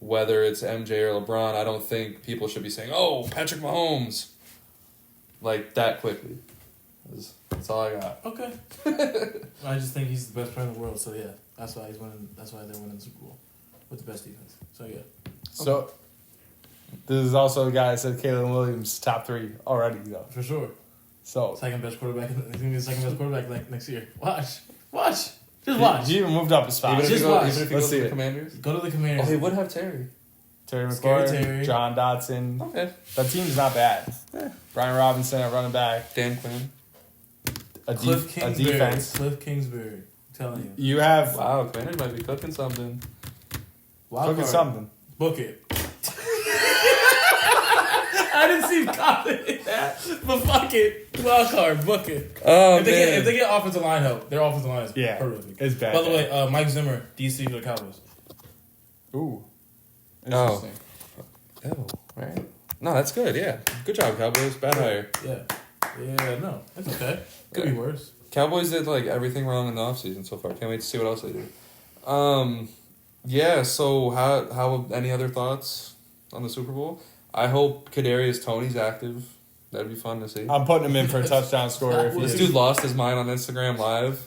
whether it's MJ or LeBron. I don't think people should be saying, "Oh, Patrick Mahomes," that quickly. That's all I got. Okay. I just think he's the best player in the world. So yeah, that's why he's winning. That's why they're winning the Super Bowl with the best defense. So yeah. So this is also a guy that said Caleb Williams top 3 already though. For sure. So Second best quarterback. He's gonna be the second best quarterback next year. Watch. Just watch. he even moved up a spot. Even if Just he goes, watch. even if he Let's goes see to the it. Commanders. Go to the Commanders. Oh, he would have Terry. Terry Scary McLaurin, Terry. John Dotson. Okay. That team's not bad. Brian Robinson at running back. Dan Quinn. Cliff a Kingsbury. defense. Cliff Kingsbury. I'm telling you. You have Wow, Commanders might be cooking something. Wild look at card. something. Book it. I didn't seem confident in that, but fuck it. Wild card, book it. Oh, If they get offensive line help, their offensive line is horrific. It's bad. By the way, Mike Zimmer, DC for the Cowboys. Ooh. Oh. Interesting. Oh, right. No, that's good. Yeah, good job, Cowboys. Bad hire. Yeah, no, that's okay. Could be worse. Cowboys did everything wrong in the offseason so far. Can't wait to see what else they do. Yeah. So how any other thoughts on the Super Bowl? I hope Kadarius Toney's active. That'd be fun to see. I'm putting him in for a touchdown scorer. If, he This is. dude lost his mind on Instagram Live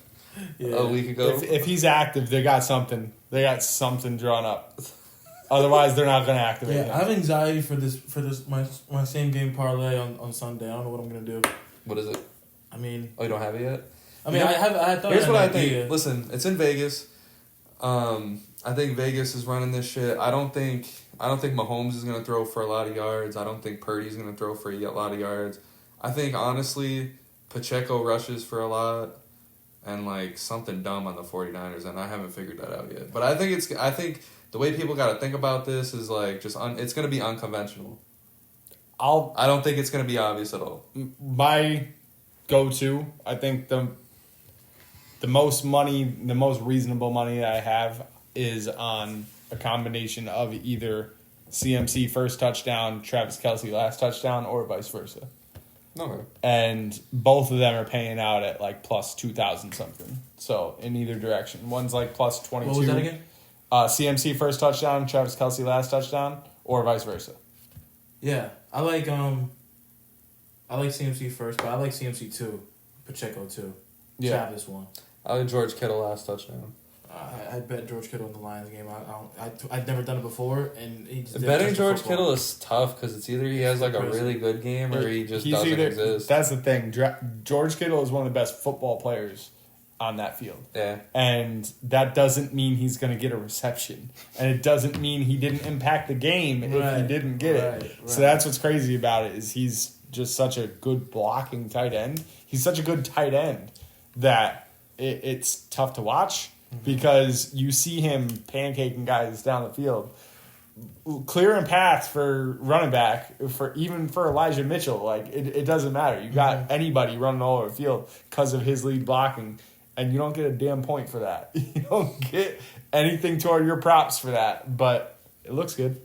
a week ago. If he's active, they got something. They got something drawn up. Otherwise, they're not going to activate Yeah, him. I have anxiety for this my same game parlay on Sunday. I don't know what I'm gonna do. What is it? I mean, Oh, you don't have it yet? I thought. Here's I had what I an think. idea. Listen, it's in Vegas. I think Vegas is running this shit. I don't think Mahomes is gonna throw for a lot of yards. I don't think Purdy's gonna throw for a lot of yards. I think honestly, Pacheco rushes for a lot, and something dumb on the 49ers, and I haven't figured that out yet. But I think the way people got to think about this is it's gonna be unconventional. I don't think it's gonna be obvious at all. My go-to, I think the most reasonable money that I have is on a combination of either CMC first touchdown, Travis Kelce last touchdown, or vice versa. Okay. And both of them are paying out at plus 2,000 something. So in either direction, one's plus 22. What was that again? CMC first touchdown, Travis Kelce last touchdown, or vice versa. Yeah, I like CMC first, but I like CMC 2, Pacheco 2, Travis 1. I like George Kittle last touchdown. I bet George Kittle in the Lions game. I've never done it before, and he just Betting George Kittle is tough because it's either he has a really good game or he just doesn't exist. That's the thing. George Kittle is one of the best football players on that field. Yeah. And that doesn't mean he's going to get a reception. And it doesn't mean he didn't impact the game if he didn't get it. Right. So that's what's crazy about it is he's just such a good blocking tight end. He's such a good tight end that it's tough to watch because you see him pancaking guys down the field. Clearing paths for running back, even for Elijah Mitchell, it doesn't matter. You got anybody running all over the field because of his lead blocking. And you don't get a damn point for that. You don't get anything toward your props for that. But it looks good.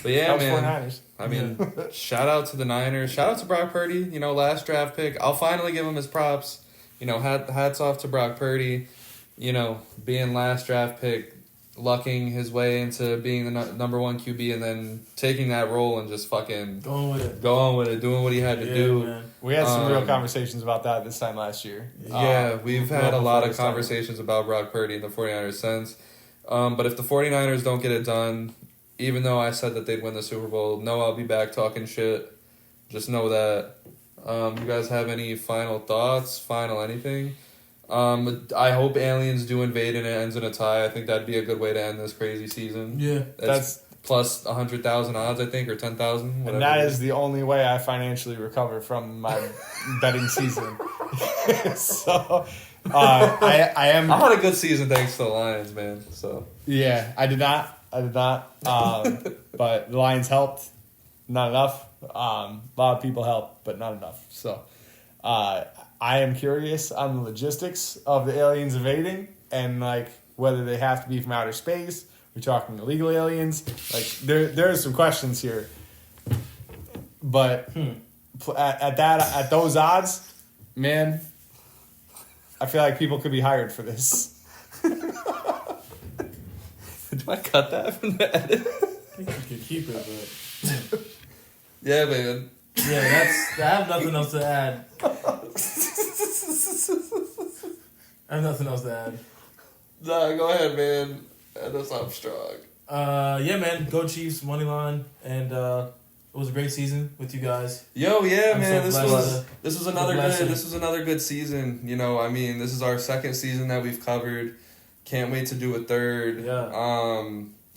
But yeah, man. 49ers. I mean, shout out to the Niners. Shout out to Brock Purdy. Last draft pick. I'll finally give him his props. Hats off to Brock Purdy. Being last draft pick, lucking his way into being the number one QB, and then taking that role and just fucking going with it, doing what he had to do. Man. We had some real conversations about that this time last year. Yeah, we've had a lot of started. conversations about Brock Purdy and the 49ers since. But if the 49ers don't get it done, even though I said that they'd win the Super Bowl, I'll be back talking shit. Just know that. You guys have any final thoughts? Final anything? I hope aliens do invade and it ends in a tie. I think that'd be a good way to end this crazy season. Yeah. That's plus 100,000 odds, I think, or 10,000. And that is the only way I financially recover from my betting season. So, I am. I had a good season thanks to the Lions, man. So Yeah, I did not. But the Lions helped. Not enough. A lot of people helped, but not enough. So, I am curious on the logistics of the aliens invading and like whether they have to be from outer space. We're talking illegal aliens. Like there are some questions here. But at those odds, man, I feel like people could be hired for this. Do I cut that from the edit? I think you could keep it, but Yeah, man. yeah, I have nothing else to add. I have nothing else to add. Nah, go ahead, man. End us off strong. Yeah, man, go Chiefs, money line, and it was a great season with you guys. Yo, yeah, I'm man. so This was another blessing. good. This was another good season. You know, I mean, this is our second season that we've covered. Can't wait to do a third. Yeah.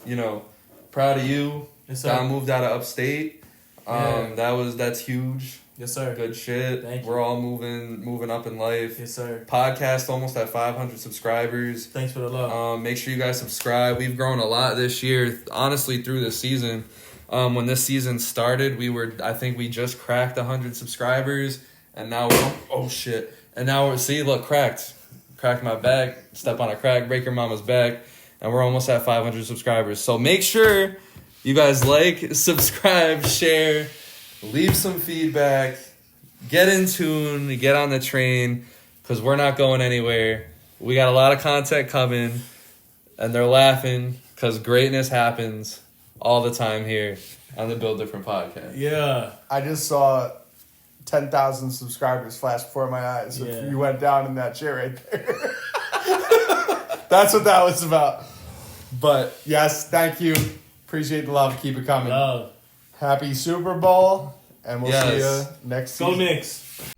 You know, proud of you. Yes, sir. Don moved out of upstate. Yeah. That's huge. Yes, sir. Good shit. Thank you. We're all moving up in life. Yes, sir. Podcast almost at 500 subscribers. Thanks for the love. Make sure you guys subscribe. We've grown a lot this year, honestly, through this season. When this season started, I think we just cracked 100 subscribers, and now cracked my back, step on a crack, break your mama's back, and we're almost at 500 subscribers. So make sure you guys like, subscribe, share, leave some feedback, get in tune, get on the train, because we're not going anywhere. We got a lot of content coming, and they're laughing because greatness happens all the time here on the Build Different podcast. Yeah. I just saw 10,000 subscribers flash before my eyes. Yeah. You went down in that chair right there. That's what that was about. But yes, thank you. Appreciate the love. Keep it coming. Love. Happy Super Bowl. And we'll see Yes. you next Go season. Knicks.